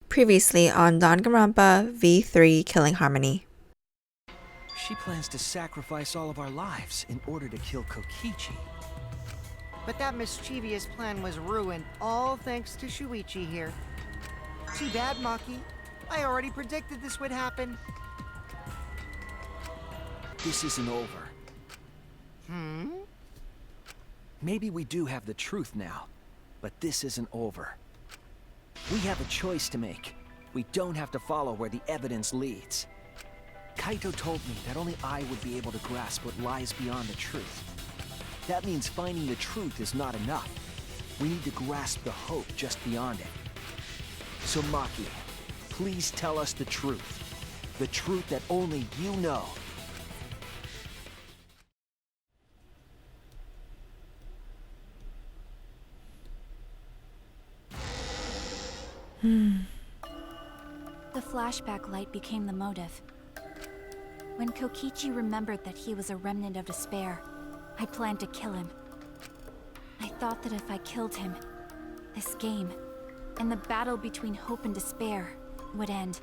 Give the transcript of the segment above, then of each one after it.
Previously on Danganronpa V3 Killing Harmony. She plans to sacrifice all of our lives in order to kill Kokichi. But that mischievous plan was ruined, all thanks to Shuichi here. Too bad, Maki. I already predicted this would happen. This isn't over. Maybe we do have the truth now, but this isn't over. We have a choice to make. We don't have to follow where the evidence leads. Kaito told me that only I would be able to grasp what lies beyond the truth. That means finding the truth is not enough. We need to grasp the hope just beyond it. So Maki, please tell us the truth. The truth that only you know. The flashback light became the motive. When Kokichi remembered that he was a remnant of despair, I planned to kill him. I thought that if I killed him, this game, and the battle between hope and despair, would end.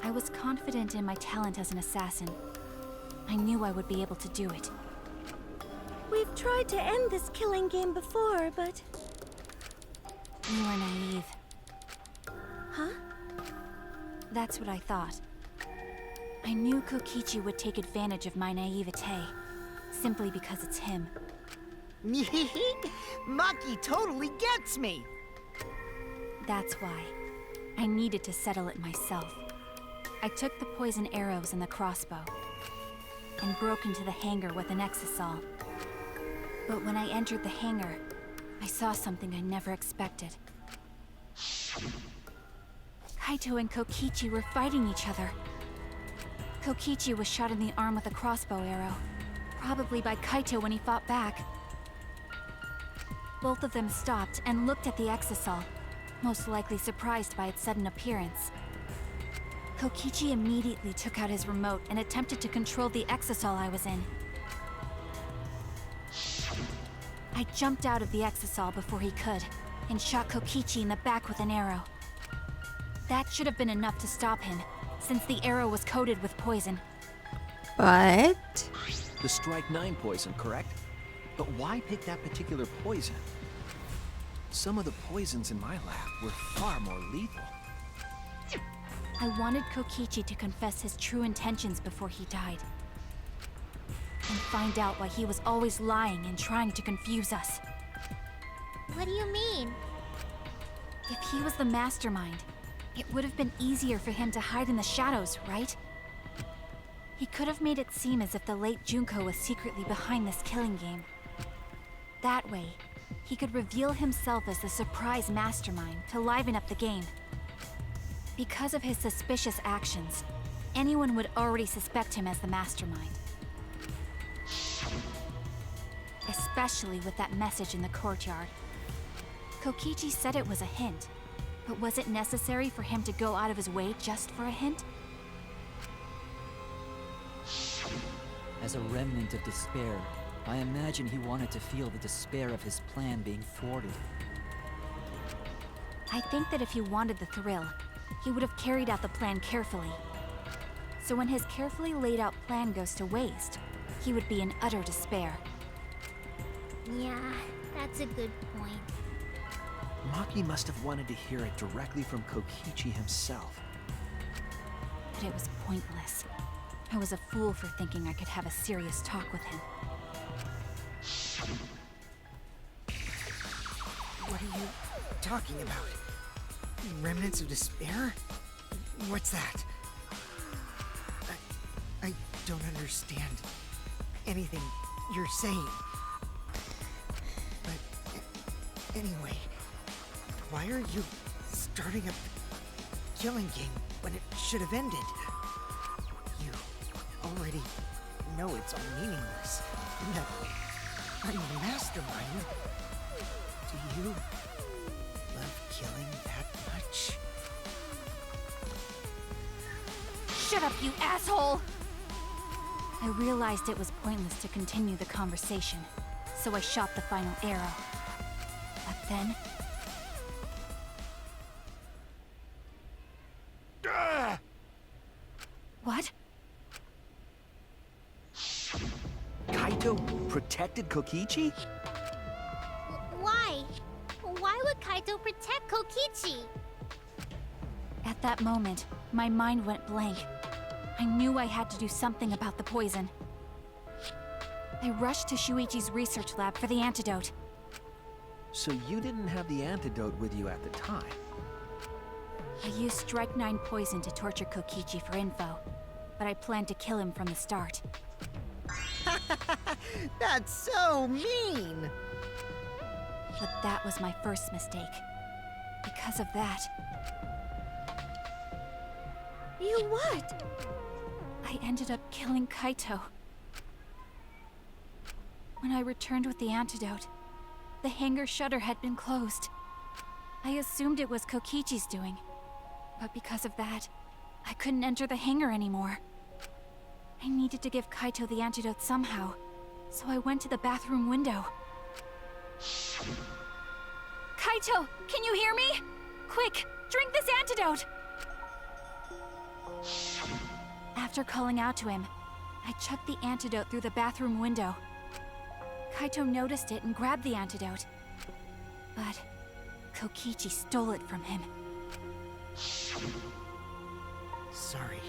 I was confident in my talent as an assassin. I knew I would be able to do it. We've tried to end this killing game before, but... We were naive. Huh? That's what I thought. I knew Kokichi would take advantage of my naivete, simply because it's him. Maki totally gets me! That's why. I needed to settle it myself. I took the poison arrows and the crossbow, and broke into the hangar with an exisal. But when I entered the hangar, I saw something I never expected. Kaito and Kokichi were fighting each other. Kokichi was shot in the arm with a crossbow arrow, probably by Kaito when he fought back. Both of them stopped and looked at the exisal, most likely surprised by its sudden appearance. Kokichi immediately took out his remote and attempted to control the exisal I was in. I jumped out of the exisal before he could, and shot Kokichi in the back with an arrow. That should have been enough to stop him, since the arrow was coated with poison. But... The Strike 9 poison, correct? But why pick that particular poison? Some of the poisons in my lab were far more lethal. I wanted Kokichi to confess his true intentions before he died. And find out why he was always lying and trying to confuse us. What do you mean? If he was the mastermind, it would have been easier for him to hide in the shadows, right? He could have made it seem as if the late Junko was secretly behind this killing game. That way, he could reveal himself as the surprise mastermind to liven up the game. Because of his suspicious actions, anyone would already suspect him as the mastermind. Especially with that message in the courtyard. Kokichi said it was a hint, but was it necessary for him to go out of his way just for a hint? As a remnant of despair, I imagine he wanted to feel the despair of his plan being thwarted. I think that if he wanted the thrill, he would have carried out the plan carefully. So when his carefully laid out plan goes to waste, he would be in utter despair. Yeah, that's a good point. Maki must have wanted to hear it directly from Kokichi himself. But it was pointless. I was a fool for thinking I could have a serious talk with him. What are you talking about? Remnants of despair? What's that? I don't understand anything you're saying. But anyway, why are you starting a killing game when it should have ended? You already know it's all meaningless, and that I'm the mastermind. Do you love killing that much? Shut up, you asshole! I realized it was pointless to continue the conversation, so I shot the final arrow. But then... Kaito protected Kokichi? Why? Why would Kaito protect Kokichi? At that moment, my mind went blank. I knew I had to do something about the poison. I rushed to Shuichi's research lab for the antidote. So you didn't have the antidote with you at the time? I used Strike 9 poison to torture Kokichi for info, but I planned to kill him from the start. That's so mean! But that was my first mistake. Because of that, You what? I ended up killing Kaito. When I returned with the antidote, the hangar shutter had been closed. I assumed it was Kokichi's doing, but because of that, I couldn't enter the hangar anymore. I needed to give Kaito the antidote somehow, so I went to the bathroom window. Kaito, can you hear me? Quick, drink this antidote! After calling out to him, I chucked the antidote through the bathroom window. Kaito noticed it and grabbed the antidote. But Kokichi stole it from him. Sorry,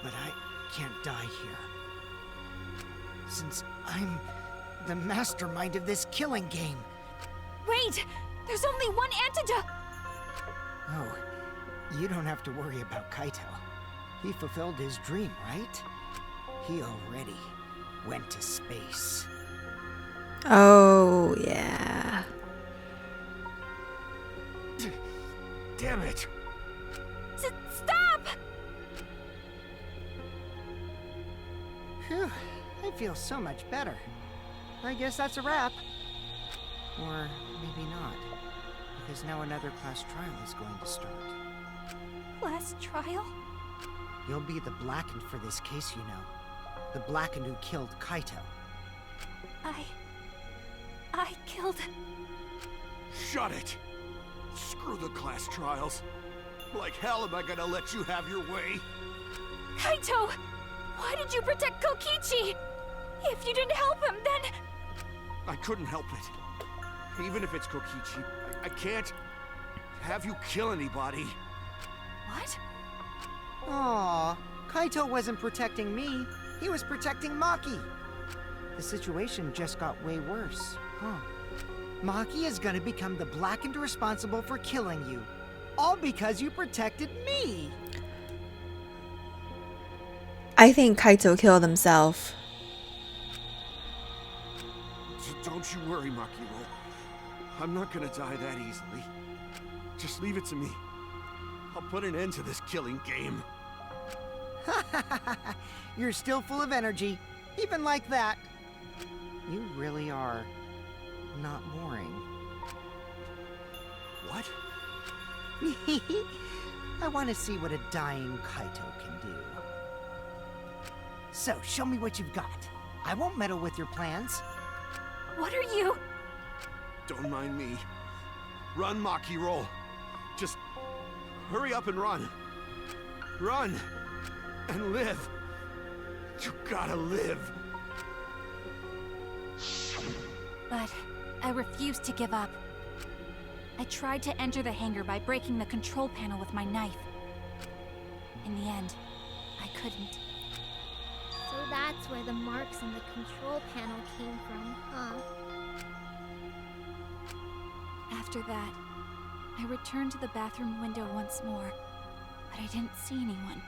but I can't die here. Since I'm the mastermind of this killing game. Wait! There's only one antidote! Oh, you don't have to worry about Kaito. He fulfilled his dream, right? He already went to space. Oh, yeah. Damn it! Stop! Phew, I feel so much better. I guess that's a wrap. Or maybe not, because now another class trial is going to start. Last trial? You'll be the Blackened for this case, you know. The Blackened who killed Kaito. I killed... Shut it! Screw the class trials. Like hell am I gonna let you have your way? Kaito! Why did you protect Kokichi? If you didn't help him, then... I couldn't help it. Even if it's Kokichi, I can't have you kill anybody. What? Aww, Kaito wasn't protecting me. He was protecting Maki. The situation just got way worse, huh? Maki is gonna become the Blackened responsible for killing you. All because you protected me! I think Kaito killed himself. Don't you worry, Makiro. I'm not gonna die that easily. Just leave it to me. I'll put an end to this killing game. You're still full of energy, even like that. You really are not boring. What? I want to see what a dying Kaito can do. So, show me what you've got. I won't meddle with your plans. What are you... Don't mind me. Run, Makiro. Just hurry up and run. Run and live. You gotta live. But I refused to give up. I tried to enter the hangar by breaking the control panel with my knife. In the end, I couldn't. So that's where the marks on the control panel came from, huh? After that, I returned to the bathroom window once more, but I didn't see anyone.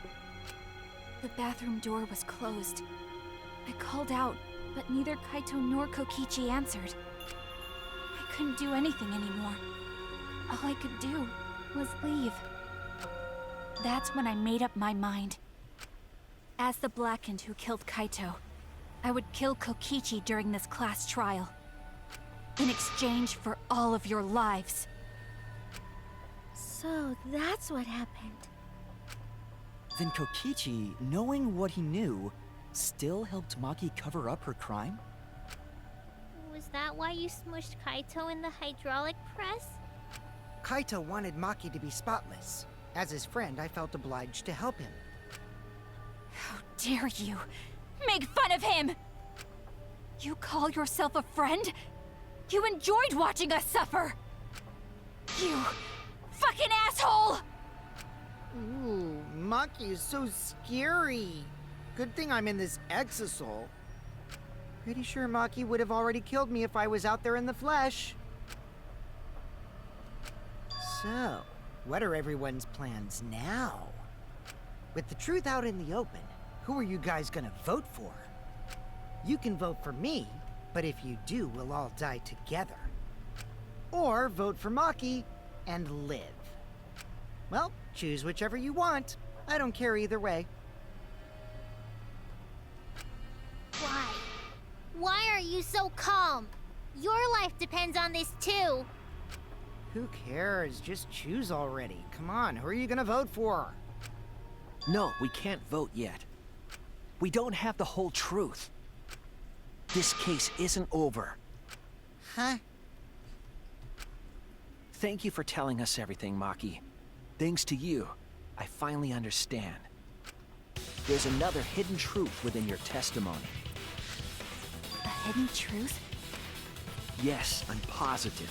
The bathroom door was closed. I called out, but neither Kaito nor Kokichi answered. I couldn't do anything anymore. All I could do was leave. That's when I made up my mind. As the Blackened who killed Kaito, I would kill Kokichi during this class trial. In exchange for all of your lives. So that's what happened. Then Kokichi, knowing what he knew, still helped Maki cover up her crime? Was that why you smushed Kaito in the hydraulic press? Kaito wanted Maki to be spotless. As his friend, I felt obliged to help him. How dare you! Make fun of him! You call yourself a friend? You enjoyed watching us suffer! You fucking asshole! Ooh, Maki is so scary. Good thing I'm in this exosol. Pretty sure Maki would have already killed me if I was out there in the flesh. So, what are everyone's plans now? With the truth out in the open, who are you guys gonna vote for? You can vote for me, but if you do, we'll all die together. Or vote for Maki and live. Well, choose whichever you want. I don't care either way. Why? Why are you so calm? Your life depends on this too. Who cares? Just choose already. Come on, who are you gonna vote for? No, we can't vote yet. We don't have the whole truth. This case isn't over. Huh? Thank you for telling us everything, Maki. Thanks to you, I finally understand. There's another hidden truth within your testimony. A hidden truth? Yes, I'm positive.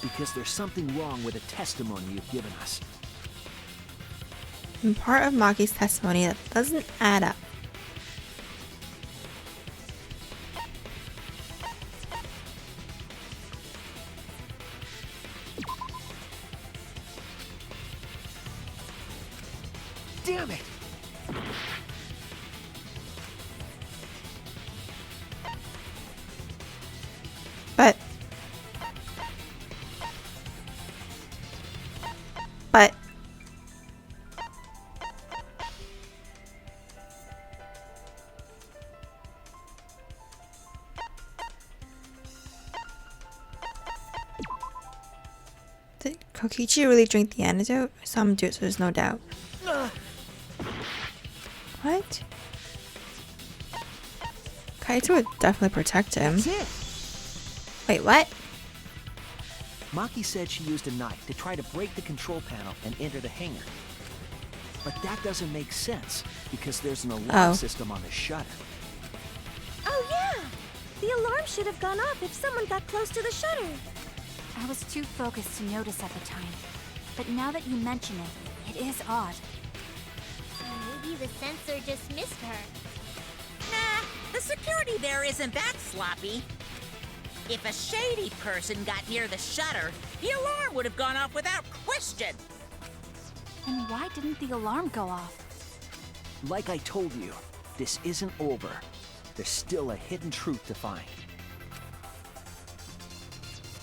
Because there's something wrong with the testimony you've given us. And part of Maki's testimony that doesn't add up. Damn it! But did Kokichi really drink the antidote? I saw him do it, so there's no doubt. What? Kaito would definitely protect him. That's it! Wait, what? Maki said she used a knife to try to break the control panel and enter the hangar. But that doesn't make sense, because there's an alarm system on the shutter. Oh yeah! The alarm should have gone off if someone got close to the shutter. I was too focused to notice at the time. But now that you mention it, it is odd. Maybe the sensor just missed her. Nah, the security there isn't that sloppy. If a shady person got near the shutter, the alarm would have gone off without question. And why didn't the alarm go off? Like I told you, this isn't over. There's still a hidden truth to find.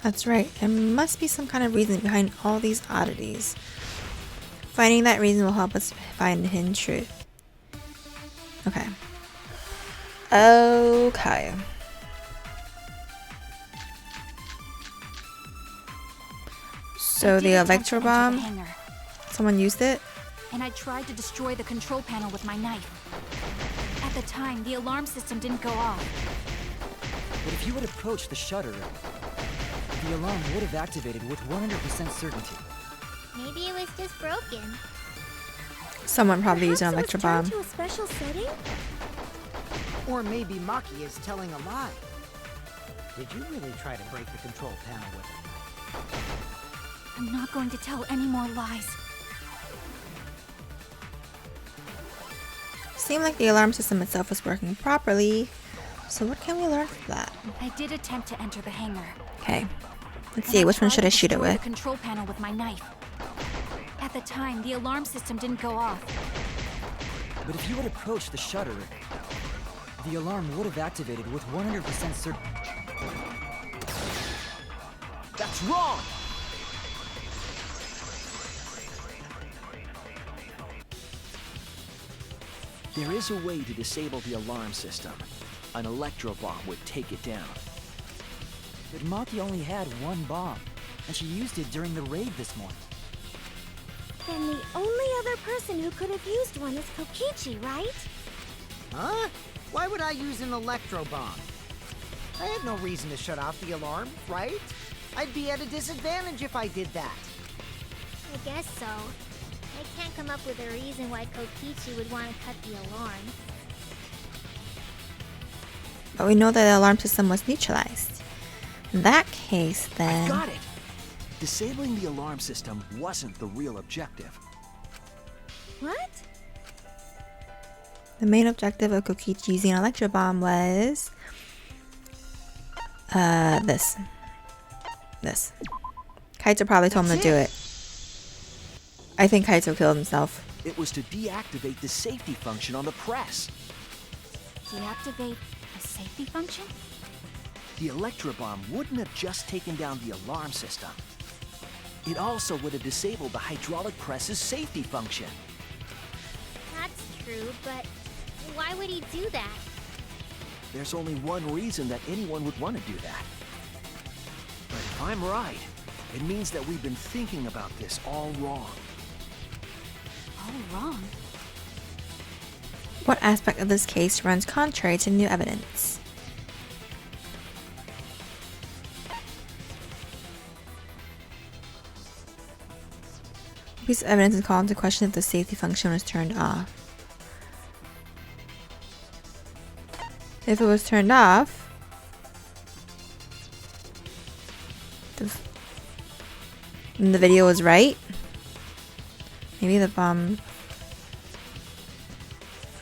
That's right. There must be some kind of reason behind all these oddities. Finding that reason will help us find the hidden truth. Okay. Okay. So the electro bomb, someone used it? And I tried to destroy the control panel with my knife. At the time, the alarm system didn't go off. But if you had approached the shutter, the alarm would have activated with 100% certainty. Maybe it was just broken. Someone probably used an Perhaps it electro was bomb. turned to a special setting? Or maybe Maki is telling a lie. Did you really try to break the control panel with it? I'm not going to tell any more lies. Seemed like the alarm system itself was working properly. So what can we learn from that? I did attempt to enter the hangar. Okay. Let's And see, I which one tried should to I shoot it destroy with? the control panel with my knife. At the time, the alarm system didn't go off. But if you had approached the shutter, the alarm would have activated with 100% certainty. That's wrong! There is a way to disable the alarm system. An electro bomb would take it down. But Maki only had one bomb, and she used it during the raid this morning. Then the only other person who could have used one is Kokichi, right? Huh? Why would I use an electro bomb? I had no reason to shut off the alarm, right? I'd be at a disadvantage if I did that. I guess so. I can't come up with a reason why Kokichi would want to cut the alarm. But we know that the alarm system was neutralized. In that case, then... I got it! Disabling the alarm system wasn't the real objective. What? The main objective of Kokichi using an electro bomb was... this. Kaito probably told him to do it. I think Kaito killed himself. It was to deactivate the safety function on the press. Deactivate the safety function? The electro bomb wouldn't have just taken down the alarm system. It also would have disabled the hydraulic press's safety function. That's true, but why would he do that? There's only one reason that anyone would want to do that. But if I'm right, it means that we've been thinking about this all wrong. All wrong. What aspect of this case runs contrary to new evidence? What piece of evidence is called into question if the safety function was turned off? If it was turned off, and the video was right. Maybe the bomb.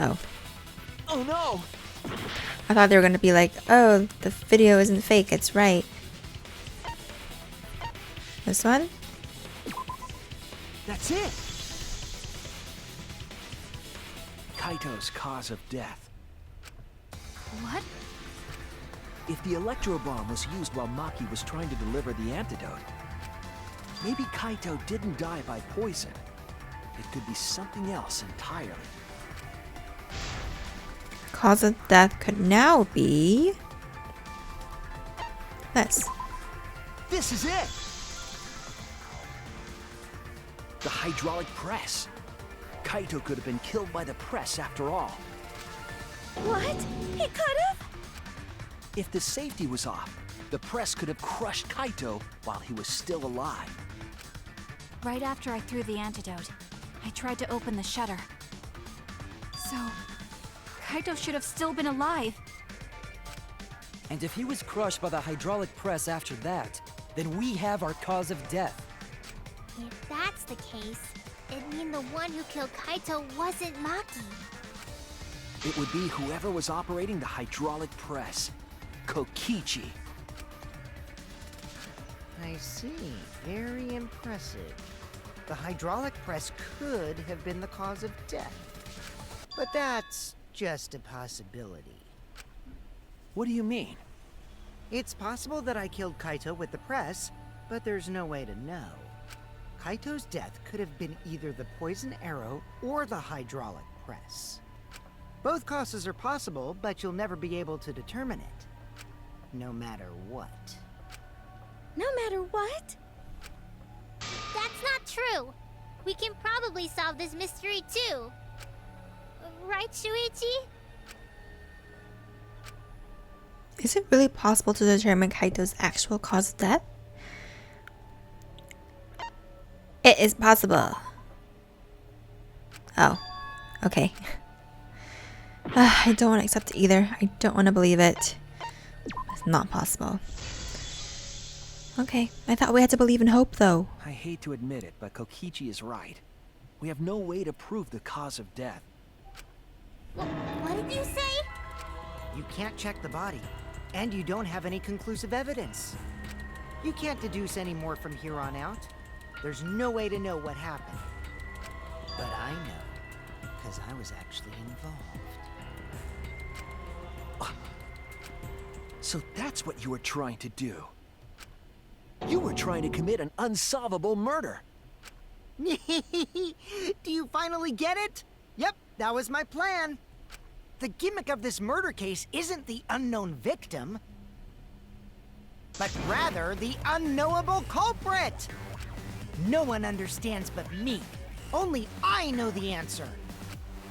Oh. Oh no! I thought they were gonna be like, oh, the video isn't fake, it's right. This one? That's it! Kaito's cause of death. What? If the electro bomb was used while Maki was trying to deliver the antidote, maybe Kaito didn't die by poison. It could be something else entirely. Cause of death could now be this. This is it! The hydraulic press. Kaito could have been killed by the press after all. What? He could have? If the safety was off, the press could have crushed Kaito while he was still alive. Right after I threw the antidote, I tried to open the shutter. So, Kaito should have still been alive. And if he was crushed by the hydraulic press after that, then we have our cause of death. If that's the case, it'd mean the one who killed Kaito wasn't Maki. It would be whoever was operating the hydraulic press. Kokichi. I see. Very impressive. The hydraulic press could have been the cause of death. But that's just a possibility. What do you mean? It's possible that I killed Kaito with the press, but there's no way to know. Kaito's death could have been either the poison arrow or the hydraulic press. Both causes are possible, but you'll never be able to determine it. No matter what. No matter what? That's not true. We can probably solve this mystery too. Right, Shuichi? Is it really possible to determine Kaito's actual cause of death? It is possible. Oh, okay. I don't want to accept it either. I don't want to believe it. It's not possible. Okay, I thought we had to believe in hope though. I hate to admit it, but Kokichi is right. We have no way to prove the cause of death. What did you say? You can't check the body, and you don't have any conclusive evidence. You can't deduce any more from here on out. There's no way to know what happened. But I know, because I was actually involved. So that's what you were trying to do. You were trying to commit an unsolvable murder. Do you finally get it? Yep, that was my plan. The gimmick of this murder case isn't the unknown victim, but rather the unknowable culprit. No one understands but me. Only I know the answer.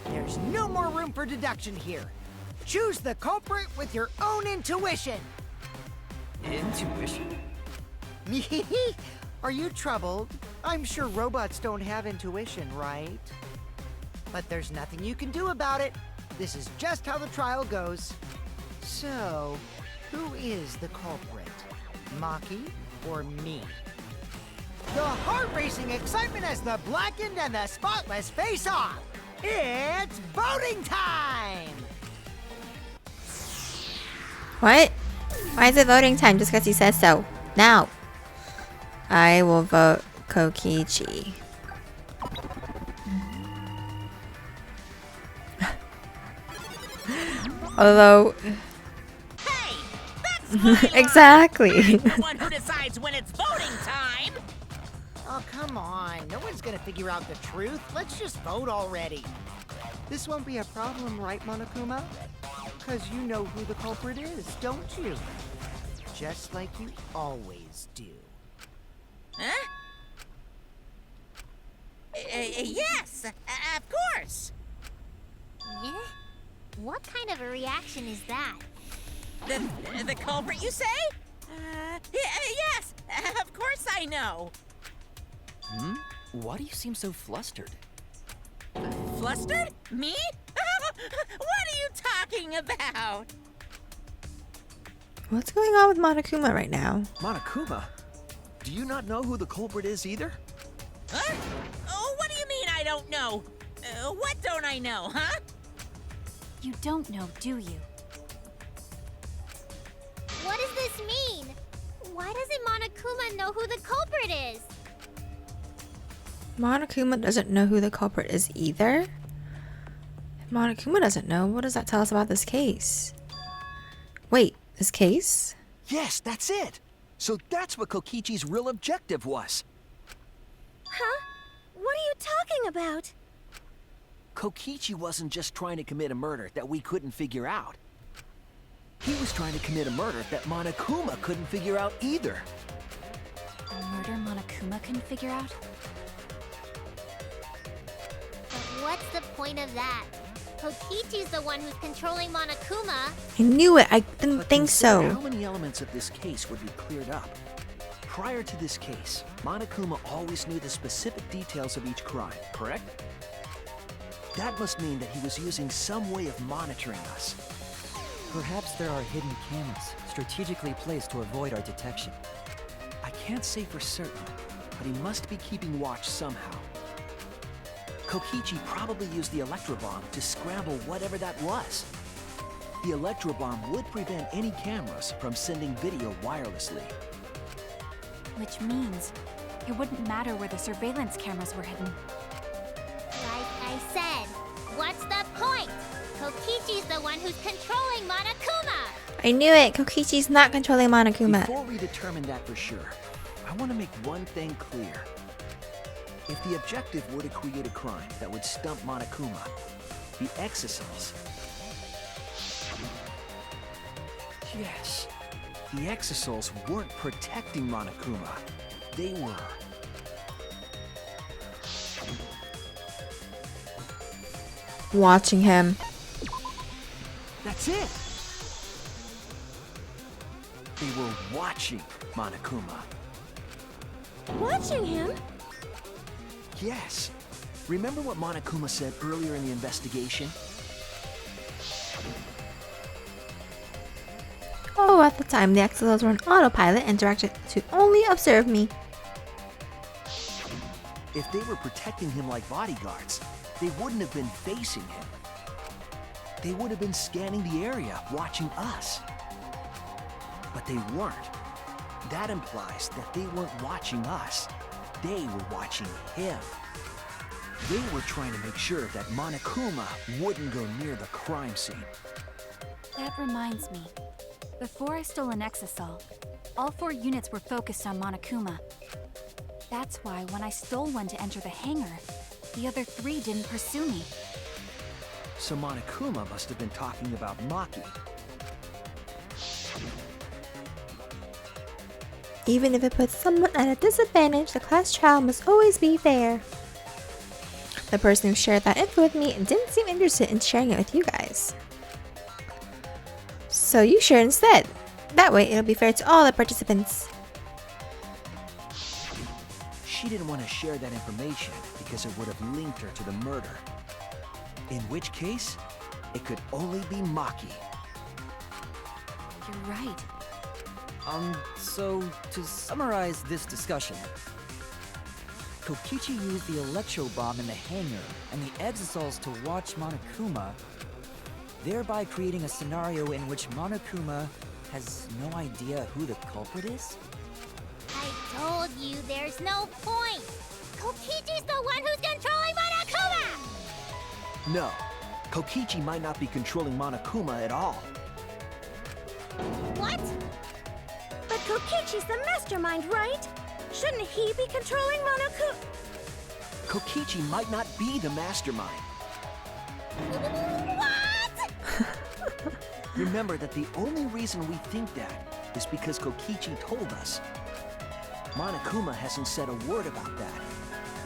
There's no more room for deduction here. Choose the culprit with your own intuition. Intuition? Are you troubled? I'm sure robots don't have intuition, right? But there's nothing you can do about it. This is just how the trial goes. So, who is the culprit? Maki or me? The heart-racing excitement as the blackened and the spotless face off! It's voting time! What? Why is it voting time just because he says so? Now, I will vote Kokichi. Although, Hey, that's my line. exactly. I'm the one who decides when it's voting time. Oh, come on. No one's gonna figure out the truth. Let's just vote already. This won't be a problem, right, Monokuma? Because you know who the culprit is, don't you? Just like you always do. Huh? Yes, of course. Yeah? What kind of a reaction is that? The culprit, you say? Yes, of course I know. Hmm? Why do you seem so flustered? Flustered? Me? What are you talking about? What's going on with Monokuma right now? Monokuma? Do you not know who the culprit is either? Huh? Oh, what do you mean I don't know? What don't I know, huh? You don't know, do you? What does this mean? Why doesn't Monokuma know who the culprit is? Monokuma doesn't know who the culprit is either? If Monokuma doesn't know, what does that tell us about this case? Wait, this case? Yes, that's it! So that's what Kokichi's real objective was. Huh? What are you talking about? Kokichi wasn't just trying to commit a murder that we couldn't figure out. He was trying to commit a murder that Monokuma couldn't figure out either. A murder Monokuma couldn't figure out? But what's the point of that? Kokichi's the one who's controlling Monokuma. I knew it. I didn't But think consider so. how many elements of this case would be cleared up. Prior to this case, Monokuma always knew the specific details of each crime, correct? That must mean that he was using some way of monitoring us. Perhaps there are hidden cameras, strategically placed to avoid our detection. I can't say for certain, but he must be keeping watch somehow. Kokichi probably used the electrobomb to scramble whatever that was. The electrobomb would prevent any cameras from sending video wirelessly. Which means it wouldn't matter where the surveillance cameras were hidden. Like I said, what's the point? Kokichi's the one who's controlling Monokuma. I knew it. Kokichi's not controlling Monokuma. Before we determine that for sure, I want to make one thing clear. If the objective were to create a crime that would stump Monokuma, the exosols... Yes, the exosols weren't protecting Monokuma. They were... Watching him. That's it! They were watching Monokuma. Watching him? Yes. Remember what Monokuma said earlier in the investigation? Oh, at the time, the exosols were on autopilot and directed to only observe me. If they were protecting him like bodyguards, they wouldn't have been facing him. They would have been scanning the area, watching us. But they weren't. That implies that they weren't watching us. They were watching him. They were trying to make sure that Monokuma wouldn't go near the crime scene. That reminds me. Before I stole an exosol, all 4 units were focused on Monokuma. That's why when I stole one to enter the hangar, the other 3 didn't pursue me. So Monokuma must have been talking about Maki. Even if it puts someone at a disadvantage, the class trial must always be fair. The person who shared that info with me didn't seem interested in sharing it with you guys. So you share instead. That way it'll be fair to all the participants. She didn't want to share that information because it would have linked her to the murder. In which case, it could only be Maki. You're right. So to summarize this discussion, Kokichi used the electro bomb in the hangar and the exosols to watch Monokuma, thereby creating a scenario in which Monokuma has no idea who the culprit is? I told you there's no point. Kokichi's the one who's controlling Monokuma! No, Kokichi might not be controlling Monokuma at all. What? But Kokichi's the mastermind, right? Shouldn't he be controlling Monokuma? Kokichi might not be the mastermind. What? Remember that the only reason we think that is because Kokichi told us. Monokuma hasn't said a word about that.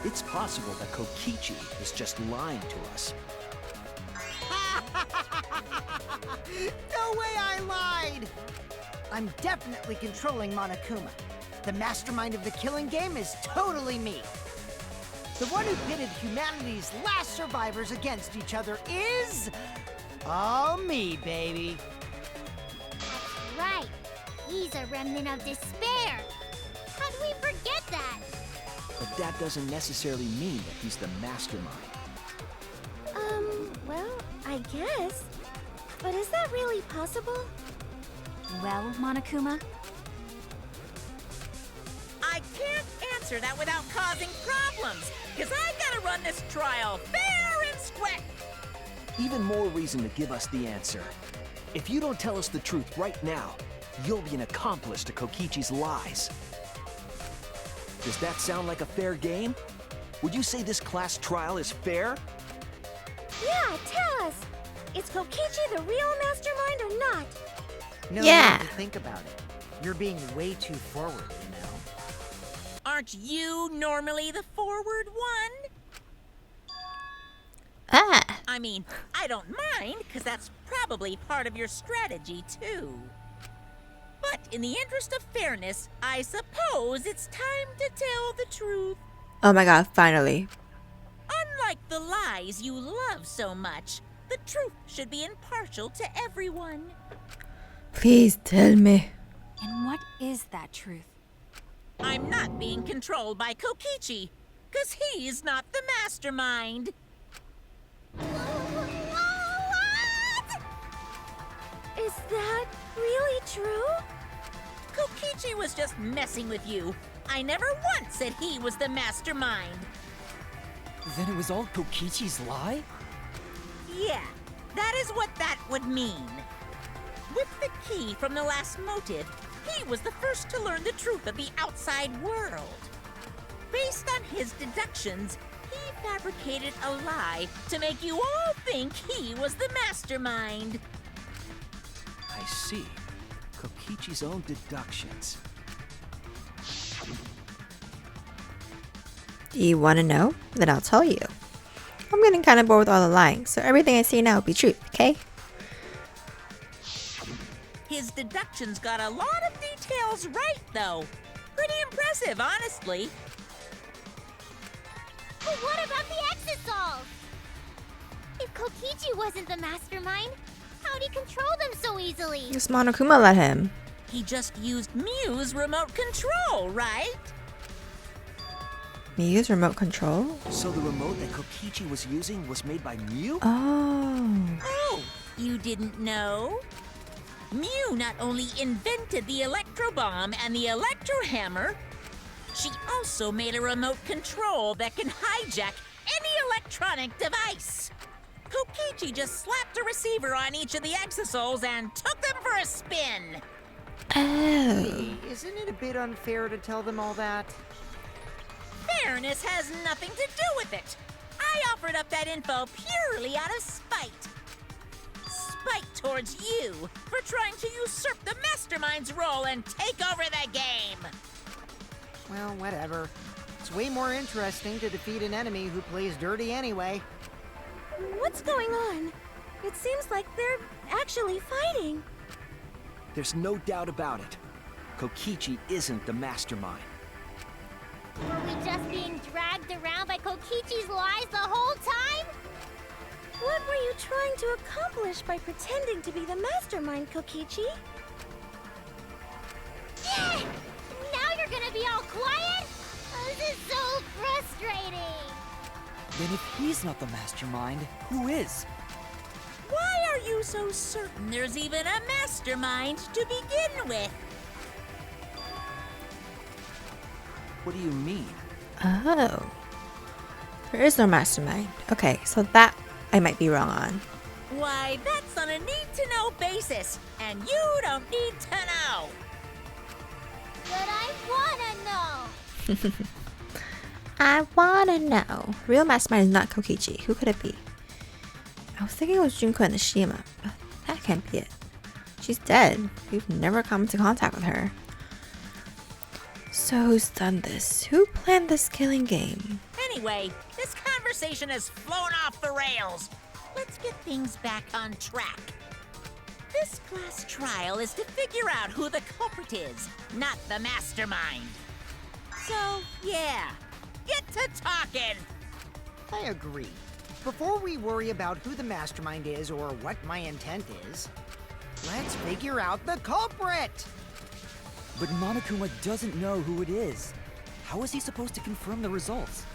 It's possible that Kokichi is just lying to us. No way I lied! I'm definitely controlling Monokuma. The mastermind of the killing game is totally me. The one who pitted humanity's last survivors against each other is... all me, baby. That's right. He's a remnant of despair. How'd we forget that? But that doesn't necessarily mean that he's the mastermind. Well, I guess. But is that really possible? Well, Monokuma? I can't answer that without causing problems, because I gotta run this trial fair and square. Even more reason to give us the answer. If you don't tell us the truth right now, you'll be an accomplice to Kokichi's lies. Does that sound like a fair game? Would you say this class trial is fair? Yeah, tell us! Is Kokichi the real mastermind or not? No Yeah. need to think about it. You're being way too forward, you know. Aren't you normally the forward one? Ah! I mean, I don't mind, because that's probably part of your strategy, too. But in the interest of fairness, I suppose it's time to tell the truth. Oh my god, finally. Unlike the lies you love so much, the truth should be impartial to everyone. Please tell me. And what is that truth? I'm not being controlled by Kokichi, because he's not the mastermind. What? Is that really true? Kokichi was just messing with you. I never once said he was the mastermind. Then it was all Kokichi's lie? Yeah, that is what that would mean. With the key from the last motive, he was the first to learn the truth of the outside world. Based on his deductions, he fabricated a lie to make you all think he was the mastermind. I see. Kokichi's own deductions. Do you want to know? Then I'll tell you. I'm getting kind of bored with all the lying, so everything I say now will be truth, okay? His deductions got a lot of details right, though. Pretty impressive, honestly. But what about the exosols? If Kokichi wasn't the mastermind, how'd he control them so easily? Just Monokuma let him. He just used Mew's remote control, right? Miu's remote control? So the remote that Kokichi was using was made by Mew? Oh. Oh, you didn't know? Mew not only invented the electro bomb and the electro hammer, she also made a remote control that can hijack any electronic device. Kokichi just slapped a receiver on each of the exosols and took them for a spin. Oh. Hey, isn't it a bit unfair to tell them all that? Fairness has nothing to do with it. I offered up that info purely out of spite. Spite towards you for trying to usurp the mastermind's role and take over the game. Well, whatever. It's way more interesting to defeat an enemy who plays dirty anyway. What's going on? It seems like they're actually fighting. There's no doubt about it. Kokichi isn't the mastermind. Were we just being dragged around by Kokichi's lies the whole time? What were you trying to accomplish by pretending to be the mastermind, Kokichi? Then if he's not the mastermind, who is? Why are you so certain there's even a mastermind to begin with? What do you mean? Oh. There is no mastermind. Okay, so that I might be wrong on. Why, that's on a need-to-know basis, and you don't need to know. But I wanna know. I wanna know. Real mastermind is not Kokichi. Who could it be? I was thinking it was Junko and Nishima, but that can't be it. She's dead. We've never come into contact with her. So who's done this? Who planned this killing game? Anyway, this conversation has flown off the rails. Let's get things back on track. This class trial is to figure out who the culprit is, not the mastermind. So, yeah, get to talking. I agree. Before we worry about who the mastermind is or what my intent is, let's figure out the culprit! But Monokuma doesn't know who it is. How is he supposed to confirm the results?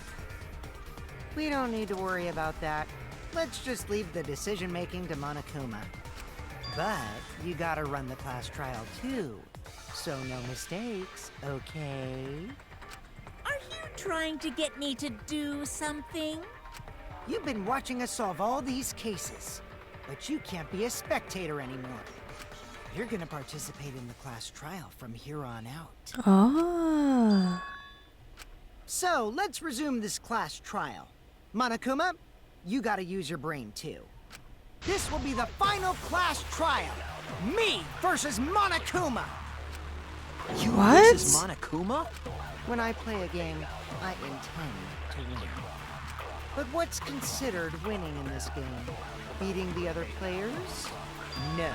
We don't need to worry about that. Let's just leave the decision-making to Monokuma. But you gotta run the class trial too, so no mistakes, okay? Are you trying to get me to do something? You've been watching us solve all these cases, but you can't be a spectator anymore. You're gonna participate in the class trial from here on out. Oh. So, let's resume this class trial. Monokuma, you gotta use your brain too. This will be the final class trial. Me versus Monokuma. You What? versus Monokuma? When I play a game, I intend to win. But what's considered winning in this game? Beating the other players? No.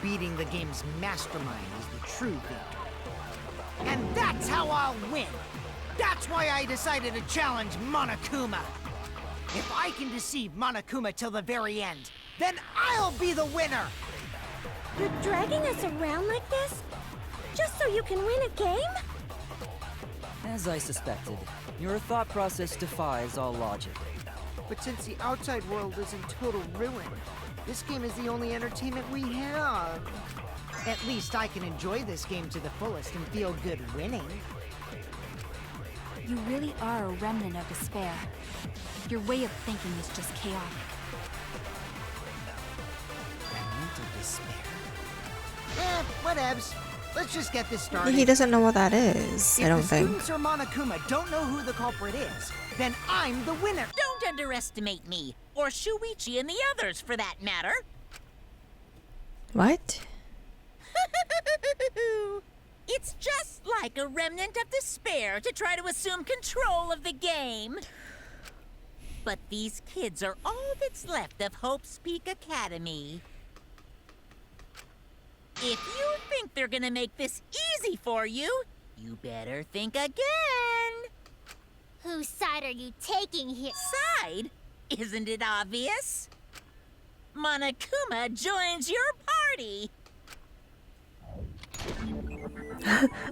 Beating the game's mastermind is the true victory. And that's how I'll win! That's why I decided to challenge Monokuma! If I can deceive Monokuma till the very end, then I'll be the winner! You're dragging us around like this? Just so you can win a game? As I suspected, your thought process defies all logic. But since the outside world is in total ruin, this game is the only entertainment we have. At least I can enjoy this game to the fullest and feel good winning. You really are a remnant of despair. Your way of thinking is just chaotic. Remnant of despair. Whatevs. Let's just get this started. He doesn't know what that is, I don't If the think. students or Monokuma don't know who the culprit is, then I'm the winner. Don't underestimate me, or Shuichi and the others for that matter. What? It's just like a remnant of despair to try to assume control of the game. But these kids are all that's left of Hope's Peak Academy. If you think they're gonna make this easy for you, you better think again. Whose side are you taking here? Side? Isn't it obvious? Monokuma joins your party.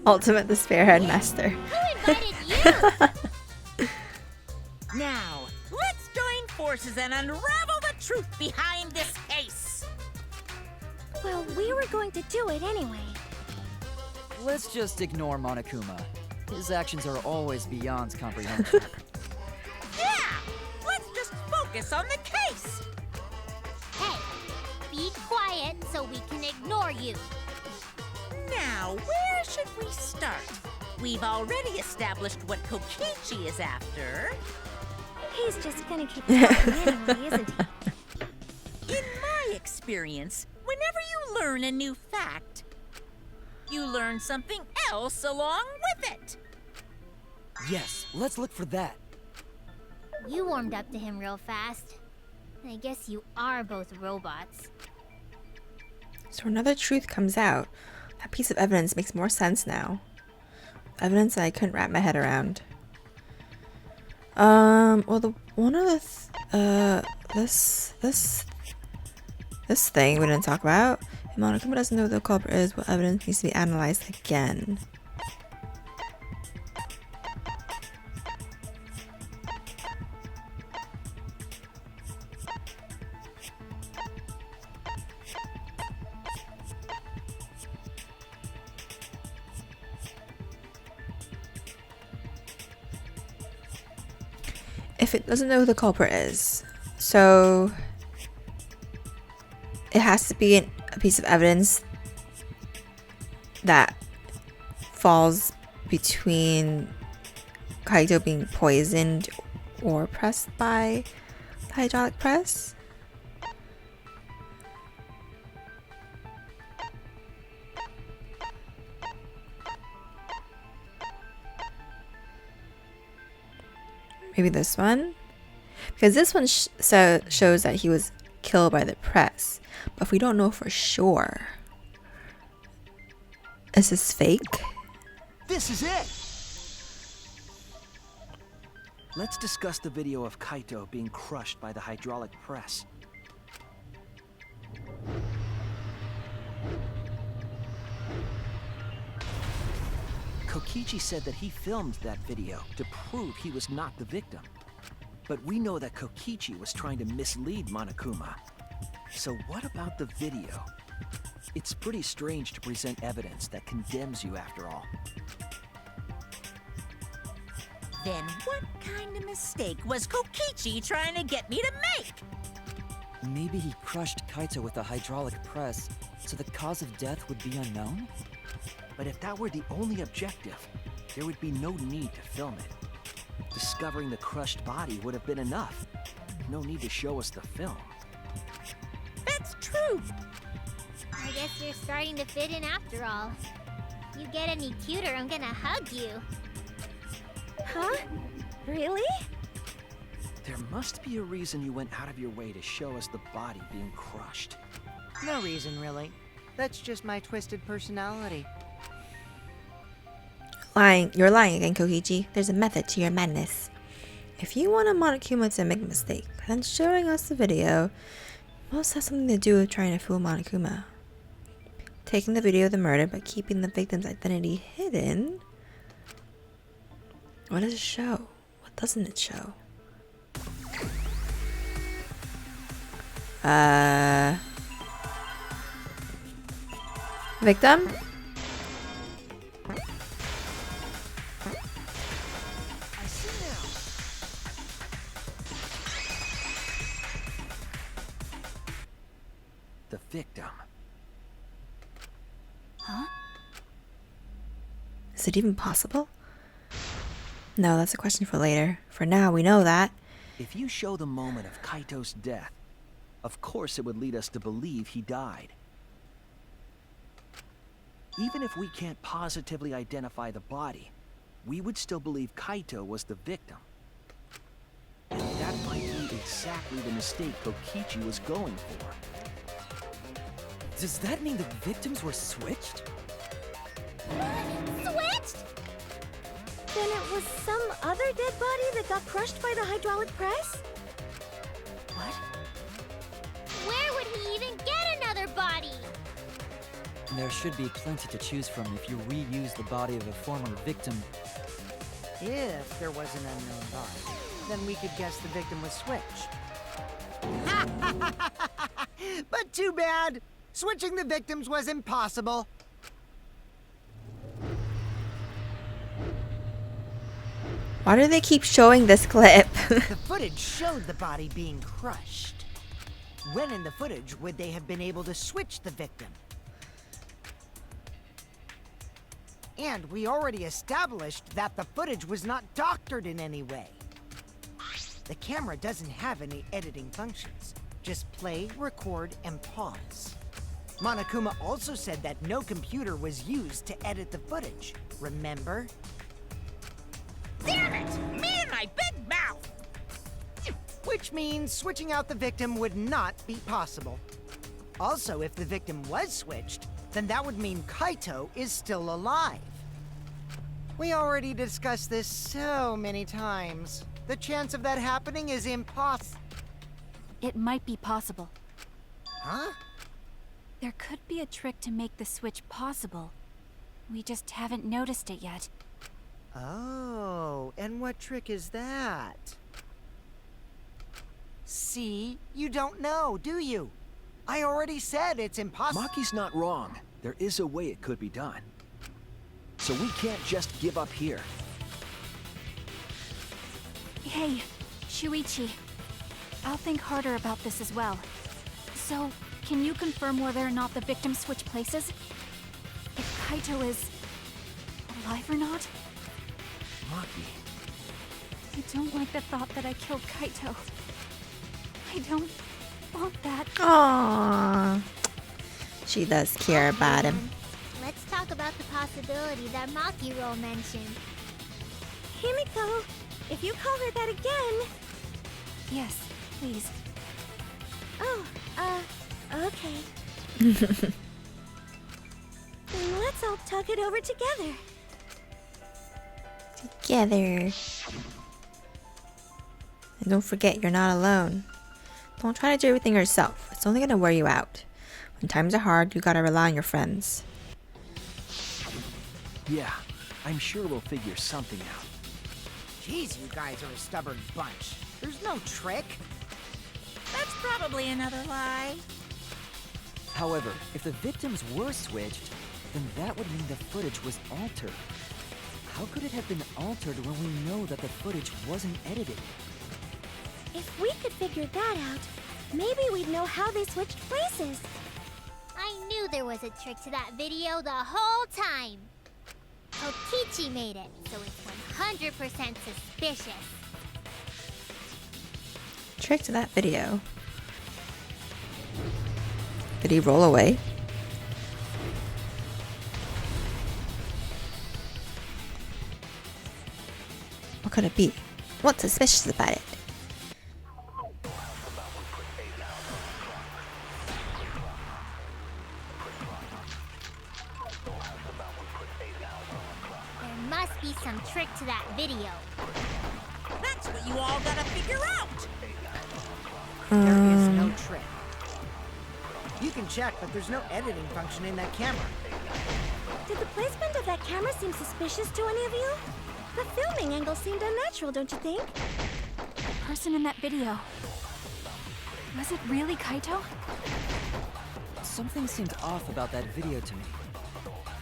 Ultimate despair headmaster. Who invited you? Now, let's join forces and unravel the truth behind this case. Well, we were going to do it anyway. Let's just ignore Monokuma. His actions are always beyond comprehension. Yeah! Let's just focus on the case. Hey, be quiet so we can ignore you. Now, where should we start? We've already established what Kokichi is after. He's just gonna keep talking anyway, isn't he? In my experience, whenever you learn a new fact, you learn something else along with it. Yes, let's look for that. You warmed up to him real fast. I guess you are both robots. So another truth comes out. That piece of evidence makes more sense now. Evidence that I couldn't wrap my head around. Well, the one of the this thing we didn't talk about. If Monokuma doesn't know who the culprit is, what evidence needs to be analyzed again? if it doesn't know who the culprit is, so it has to be a piece of evidence that falls between Kaito being poisoned or pressed by the hydraulic press. Maybe this one, because this one shows that he was killed by the press, but if we don't know for sure, is this fake? This is it! Let's discuss the video of Kaito being crushed by the hydraulic press. Kokichi said that he filmed that video to prove he was not the victim. But we know that Kokichi was trying to mislead Monokuma. So what about the video? It's pretty strange to present evidence that condemns you after all. Then what kind of mistake was Kokichi trying to get me to make? Maybe he crushed Kaito with a hydraulic press, so the cause of death would be unknown? But if that were the only objective, there would be no need to film it. Discovering the crushed body would have been enough. No need to show us the film. That's true. I guess you're starting to fit in after all. You get any cuter, I'm gonna hug you. Huh? Really? There must be a reason you went out of your way to show us the body being crushed. No reason, really. That's just my twisted personality. You're lying again, Kokichi. There's a method to your madness. If you want a Monokuma to make a mistake, then showing us the video must have something to do with trying to fool Monokuma. Taking the video of the murder but keeping the victim's identity hidden. What does it show? What doesn't it show? Victim? I see now. The victim. Huh? Is it even possible? No, that's a question for later. For now, we know that. If you show the moment of Kaito's death, of course it would lead us to believe he died. Even if we can't positively identify the body, we would still believe Kaito was the victim. And that might be exactly the mistake Kokichi was going for. Does that mean the victims were switched? Switched? Then it was some other dead body that got crushed by the hydraulic press? What? Where would he even get another body? There should be plenty to choose from if you reuse the body of a former victim. If there was an unknown body, then we could guess the victim was switched. But too bad! Switching the victims was impossible. Why do they keep showing this clip? The footage showed the body being crushed. When in the footage would they have been able to switch the victim? And we already established that the footage was not doctored in any way. The camera doesn't have any editing functions. Just play, record, and pause. Monokuma also said that no computer was used to edit the footage, remember? Damn it! Me and my big mouth! Which means switching out the victim would not be possible. Also, if the victim was switched, then that would mean Kaito is still alive. We already discussed this so many times. The chance of that happening is impossible. It might be possible. Huh? There could be a trick to make the switch possible. We just haven't noticed it yet. Oh, and what trick is that? See? You don't know, do you? I already said it's impossible. Maki's not wrong. There is a way it could be done. So we can't just give up here. Hey, Shuichi, I'll think harder about this as well. So, can you confirm whether or not the victims switch places? If Kaito is alive or not? Maki. I don't like the thought that I killed Kaito. I don't want that. Aww. She does care about him. Let's talk about the possibility that Makiro mentioned. Himiko, if you call her that again... Yes, please. Oh, okay. Let's all talk it over together. Together. And don't forget, you're not alone. Don't try to do everything yourself. It's only gonna wear you out. When times are hard, you gotta rely on your friends. Yeah, I'm sure we'll figure something out. Jeez, you guys are a stubborn bunch. There's no trick. That's probably another lie. However, if the victims were switched, then that would mean the footage was altered. How could it have been altered when we know that the footage wasn't edited? If we could figure that out, maybe we'd know how they switched places. I knew there was a trick to that video the whole time. Kokichi made it, so it's 100% suspicious. Trick to that video. Did he roll away? What could it be? What's suspicious about it? There must be some trick to that video. That's what you all gotta figure out. There is no trick. You can check, but there's no editing function in that camera. Did the placement of that camera seem suspicious to any of you? The filming angle seemed unnatural, don't you think? The person in that video. Was it really Kaito? Something seemed off about that video to me.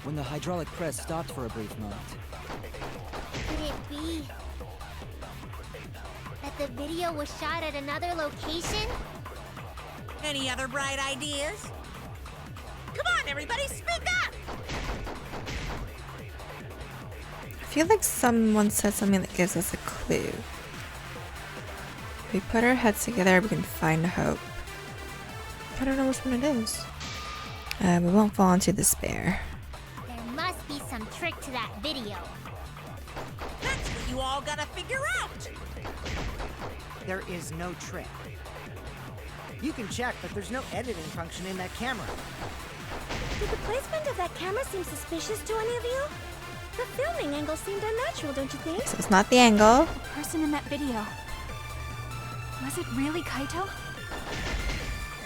When the hydraulic press stopped for a brief moment. Could it be that the video was shot at another location? Any other bright ideas? Come on, everybody, speak up! I feel like someone said something that gives us a clue. If we put our heads together, we can find hope. I don't know which one it is. We won't fall into despair. There must be some trick to that video. That's what you all gotta figure out. There is no trick. You can check, but there's no editing function in that camera. Did the placement of that camera seem suspicious to any of you? The filming angle seemed unnatural, don't you think? So it's not the angle. The person in that video. Was it really Kaito?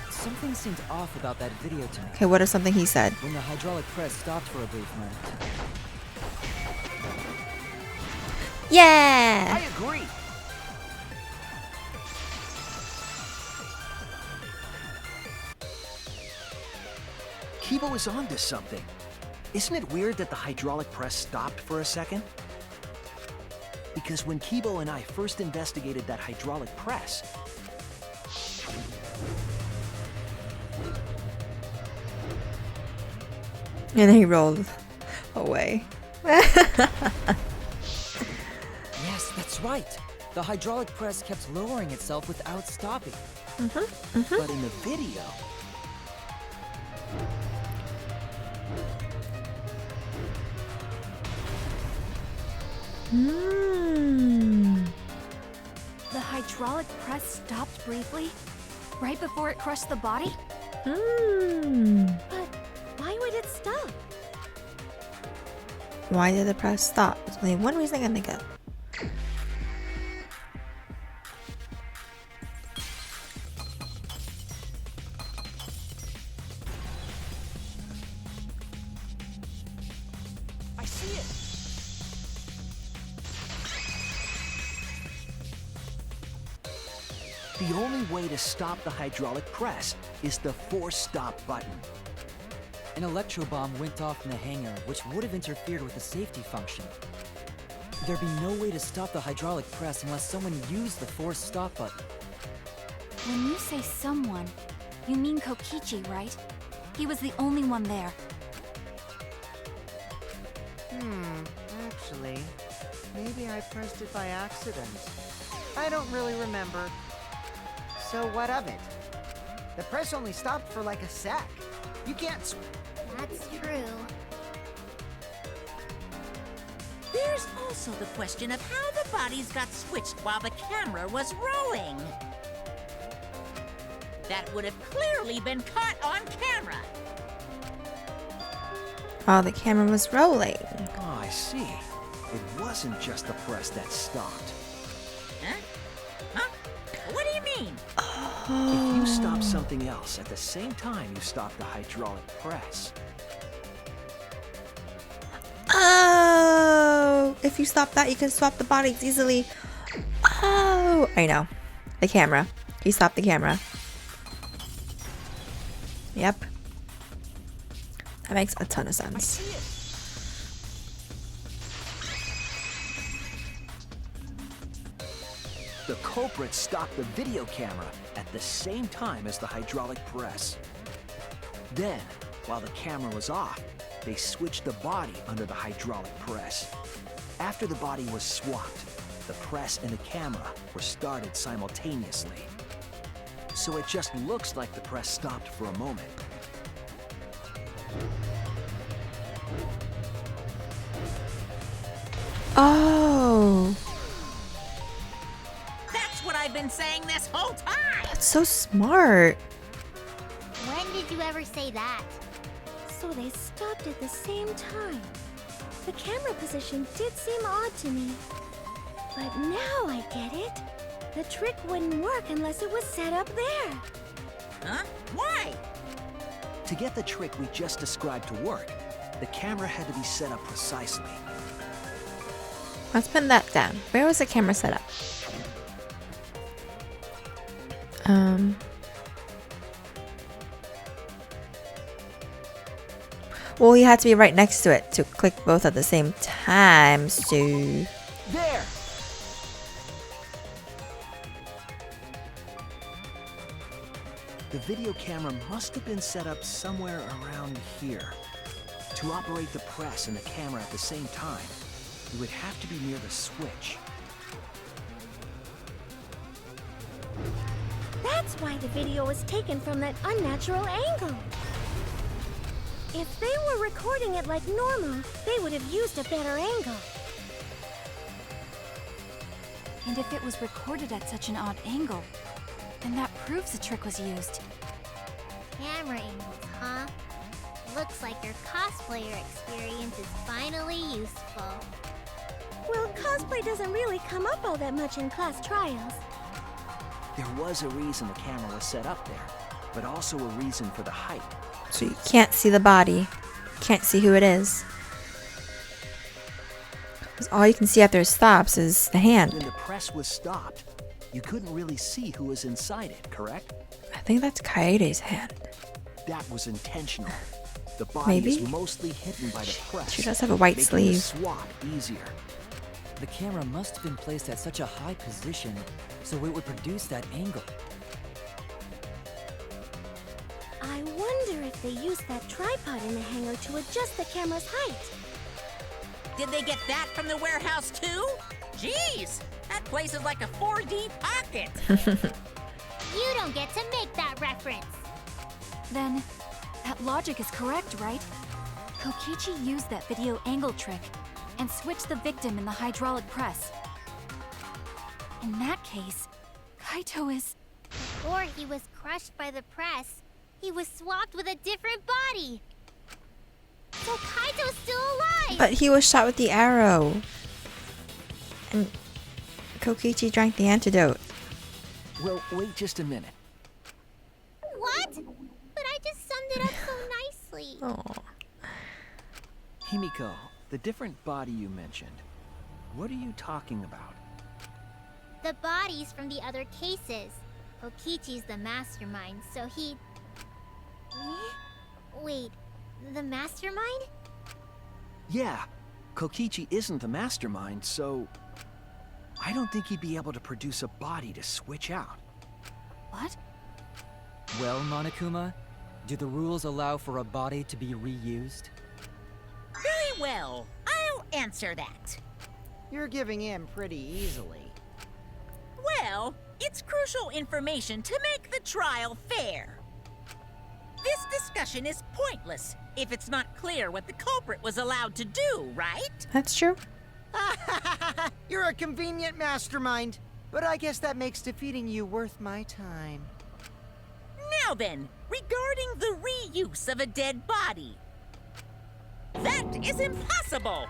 Something seemed off about that video to me. Okay, what is something he said? When the hydraulic press stopped for a brief moment. Yeah! I agree. Kibo is onto something. Isn't it weird that the hydraulic press stopped for a second? Because when Kibo and I first investigated that hydraulic press, And he rolled away. Yes, that's right. The hydraulic press kept lowering itself without stopping. but in the video, The hydraulic press stopped briefly, right before it crushed the body? But why would it stop? Why did the press stop? There's only one reason I can think of. I see it. The only way to stop the hydraulic press is the force stop button. An electro bomb went off in the hangar, which would have interfered with the safety function. There'd be no way to stop the hydraulic press unless someone used the force stop button. When you say someone, you mean Kokichi, right? He was the only one there. Actually, maybe I pressed it by accident. I don't really remember. So what of it? The press only stopped for like a sec. You can't That's true. There's also the question of how the bodies got switched while the camera was rolling. That would have clearly been caught on camera. While the camera was rolling. Oh, I see. It wasn't just the press that stopped. Huh? Huh? What do you mean? If you stop something else at the same time you stop the hydraulic press. Oh, if you stop that, you can swap the bodies easily. Oh, I know. The camera. You stop the camera. Yep. That makes a ton of sense. The culprit stopped the video camera at the same time as the hydraulic press. Then, while the camera was off, they switched the body under the hydraulic press. After the body was swapped, the press and the camera were started simultaneously. So it just looks like the press stopped for a moment. Oh, That's what I've been saying this whole time! that's so smart. When did you ever say that? So they stopped at the same time. The camera position did seem odd to me. But now I get it. The trick wouldn't work unless it was set up there. Huh? Why? To get the trick we just described to work, the camera had to be set up precisely. Let's pin that down. Where was the camera set up? Well, you had to be right next to it to click both at the same time, so... There! The video camera must have been set up somewhere around here. To operate the press and the camera at the same time, it would have to be near the switch. That's why the video was taken from that unnatural angle. If they were recording it like normal, they would have used a better angle. And if it was recorded at such an odd angle, then that proves the trick was used. Camera angles, huh? Looks like your cosplayer experience is finally useful. Well, cosplay doesn't really come up all that much in class trials. There was a reason the camera was set up there, but also a reason for the height. So you can't see the body. Can't see who it is. 'Cause all you can see after it stops is the When hand. the press was stopped, you couldn't really see who was inside it, correct? I think that's Kaede's hand. That was intentional. The body Maybe? is mostly hidden by the press. She does have a white making the sleeve. swap easier. The camera must have been placed at such a high position so it would produce that angle. I wonder if they used that tripod in the hangar to adjust the camera's height. Did they get that from the warehouse too? Jeez, that place is like a 4D pocket. You don't get to make that reference. Then, that logic is correct, right? Kokichi used that video angle trick and switched the victim in the hydraulic press. In that case, Kaito is... Before he was crushed by the press, he was swapped with a different body. So Kaito's still alive! But he was shot with the arrow. And Kokichi drank the antidote. Well, wait just a minute. What? But I just summed it up so nicely. Oh. Himiko, the different body you mentioned, what are you talking about? The bodies from the other cases. Kokichi's the mastermind, so he... Wait, the mastermind? Yeah, Kokichi isn't the mastermind, so I don't think he'd be able to produce a body to switch out. What? Well, Monokuma, do the rules allow for a body to be reused? Very well. I'll answer that. You're giving in pretty easily. Well, it's crucial information to make the trial fair. This discussion is pointless if it's not clear what the culprit was allowed to do, right? That's true. You're a convenient mastermind, but I guess that makes defeating you worth my time. Now then, regarding the reuse of a dead body. That is impossible!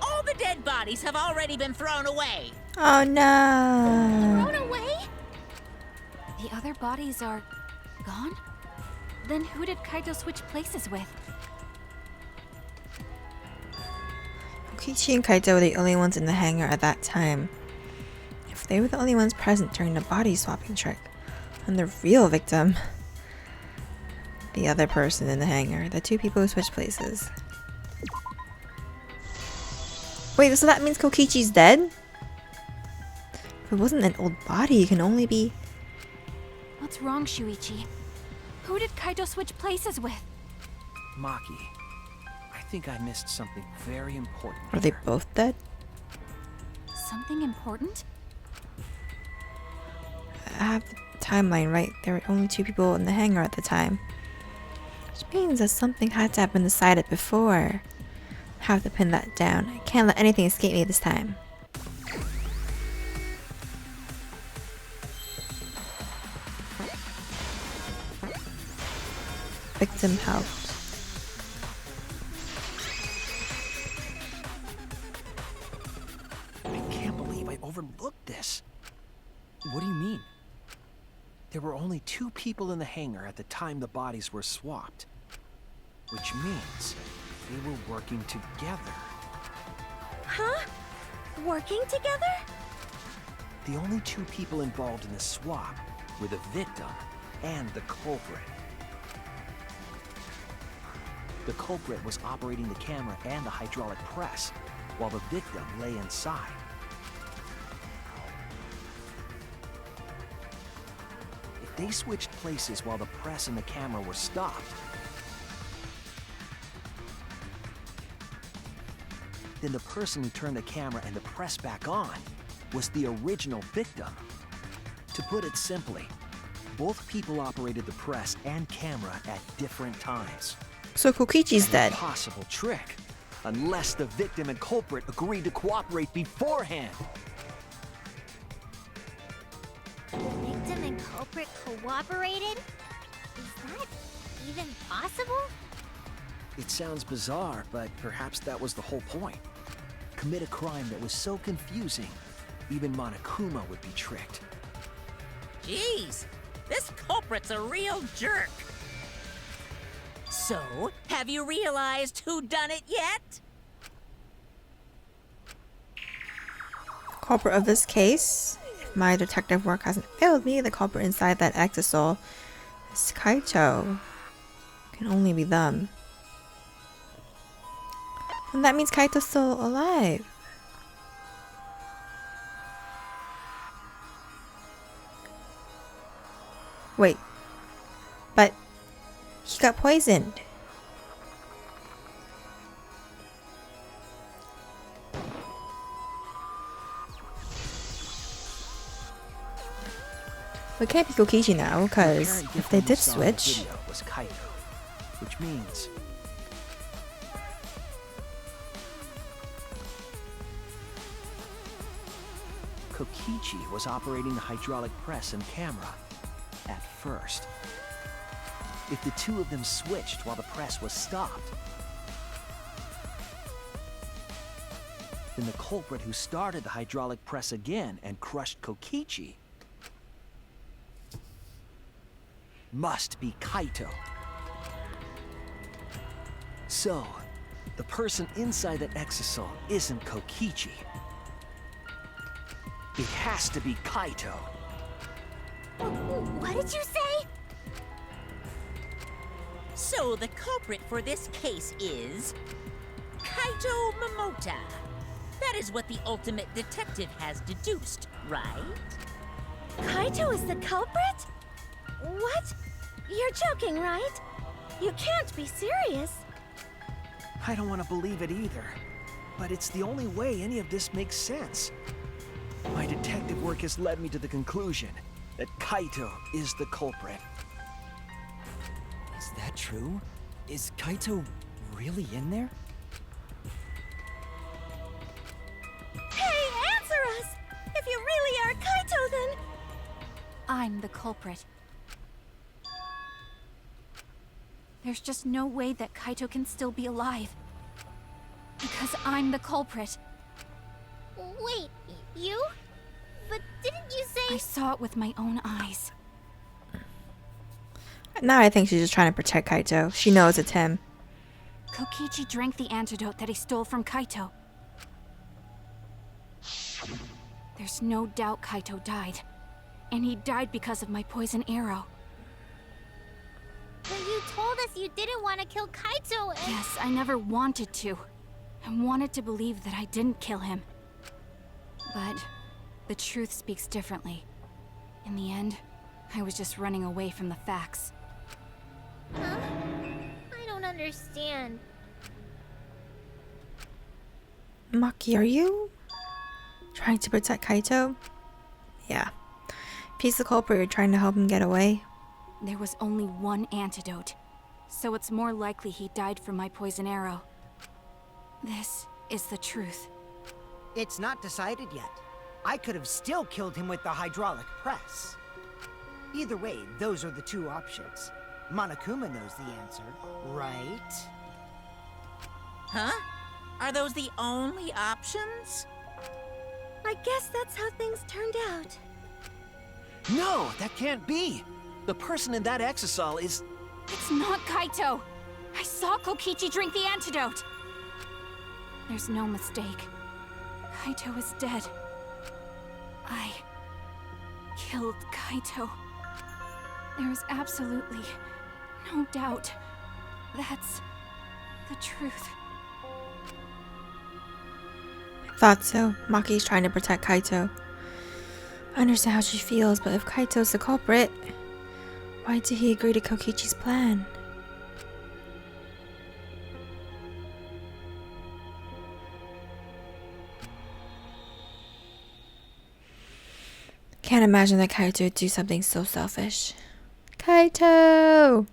All the dead bodies have already been thrown away. Oh no. Thrown away? The other bodies are gone? Then who did Kaito switch places with? Kokichi and Kaito were the only ones in the hangar at that time. If they were the only ones present during the body swapping trick, then the real victim, the other person in the hangar, the two people who switched places. Wait, so that means Kokichi's dead? If it wasn't an old body, it can only be... What's wrong, Shuichi? Who did Kaito switch places with? Maki, I think I missed something very important. Are they here. both dead? Something important? I have the timeline right. There were only two people in the hangar at the time. Which means that something had to have been decided before. I have to pin that down. I can't let anything escape me this time. Victim helped. I can't believe I overlooked this. What do you mean? There were only two people in the hangar at the time the bodies were swapped. Which means they were working together. Huh? Working together? The only two people involved in the swap were the victim and the culprit. The culprit was operating the camera and the hydraulic press, while the victim lay inside. If they switched places while the press and the camera were stopped, then the person who turned the camera and the press back on was the original victim. To put it simply, both people operated the press and camera at different times. So Kokichi's dead. Impossible trick, unless the victim and culprit agreed to cooperate beforehand. Victim and culprit cooperated? Is that even possible? It sounds bizarre, but perhaps that was the whole point. Commit a crime that was so confusing, even Monokuma would be tricked. Jeez, this culprit's a real jerk. So, have you realized who done it yet? Culprit of this case, if my detective work hasn't failed me, the culprit inside that exisal is Kaito. Can only be them. And that means Kaito's still alive. Wait. But he got poisoned. It can't be Kokichi now, because Apparent if they victim did we saw in the switch, video was Kaito, which means Kokichi was operating the hydraulic press and camera at first. If the two of them switched while the press was stopped, then the culprit who started the hydraulic press again and crushed Kokichi must be Kaito. So, the person inside that exisal isn't Kokichi. It has to be Kaito. What did you say? So the culprit for this case is... Kaito. Kaito Momota. That is what the ultimate detective has deduced, right? Kaito is the culprit? What? You're joking, right? You can't be serious. I don't want to believe it either. But it's the only way any of this makes sense. My detective work has led me to the conclusion that Kaito is the culprit. Is that true? Is Kaito really in there? Hey, answer us! If you really are Kaito, then... I'm the culprit. There's just no way that Kaito can still be alive. Because I'm the culprit. Wait, you? But didn't you say... I saw it with my own eyes. Now I think she's just trying to protect Kaito. She knows it's him. Kokichi drank the antidote that he stole from Kaito. There's no doubt Kaito died. And he died because of my poison arrow. But you told us you didn't want to kill Kaito and... Yes, I never wanted to. I wanted to believe that I didn't kill him. But the truth speaks differently. In the end, I was just running away from the facts. Huh? I don't understand. Maki, are you trying to protect Kaito? Yeah. If he's the culprit, you're trying to help him get away. There was only one antidote, so it's more likely he died from my poison arrow. This is the truth. It's not decided yet. I could have still killed him with the hydraulic press. Either way, those are the two options. Monokuma knows the answer, right? Huh? Are those the only options? I guess that's how things turned out. No, that can't be. The person in that exisal is... It's not Kaito! I saw Kokichi drink the antidote! There's no mistake. Kaito is dead. I killed Kaito. There is absolutely no doubt. That's the truth. Thought so. Maki's trying to protect Kaito. I understand how she feels, but if Kaito's the culprit, why did he agree to Kokichi's plan? Can't imagine that Kaito would do something so selfish. Kaito!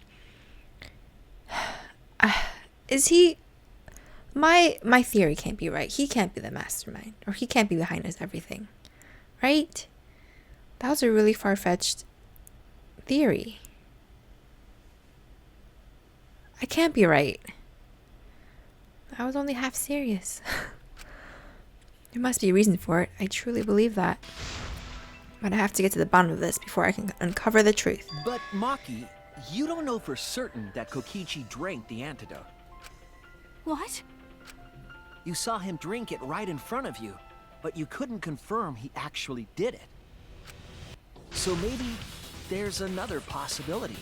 Is he... My theory can't be right. He can't be the mastermind. Or he can't be behind us everything. Right? That was a really far-fetched theory. I can't be right. I was only half serious. There must be a reason for it. I truly believe that. But I have to get to the bottom of this before I can uncover the truth. But Maki, you don't know for certain that Kokichi drank the antidote. What? You saw him drink it right in front of you, but you couldn't confirm he actually did it. So maybe there's another possibility.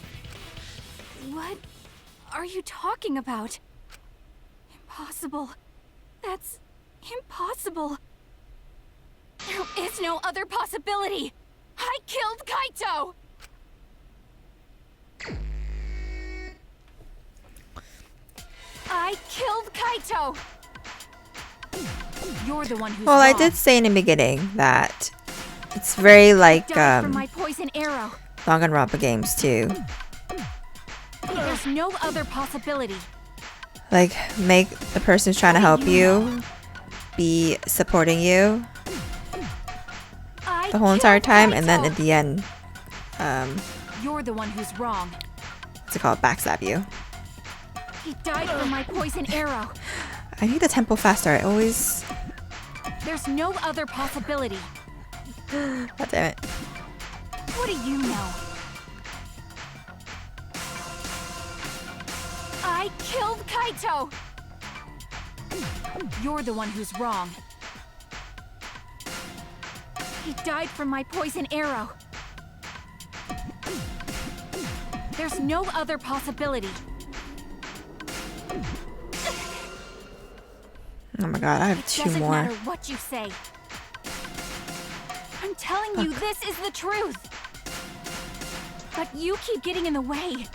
What are you talking about? Impossible. That's impossible. There is no other possibility. I killed Kaito! I killed Kaito! You're the one who's Well, I wrong. did say in the beginning that it's very like Died from my poison arrow. Danganronpa games too. There's no other possibility. Like, make the person who's trying to help you be supporting you I the whole entire killed time, and then Kaito. at the end, You're the one who's wrong. what's it called? Backstab you. He died from my poison arrow. I need the tempo faster. I always... There's no other possibility. God damn it. What do you know? I killed Kaito! You're the one who's wrong. He died from my poison arrow. There's no other possibility. Oh my god, I have It two doesn't more. matter what you say. I'm telling you, this is the truth. But you keep getting in the way.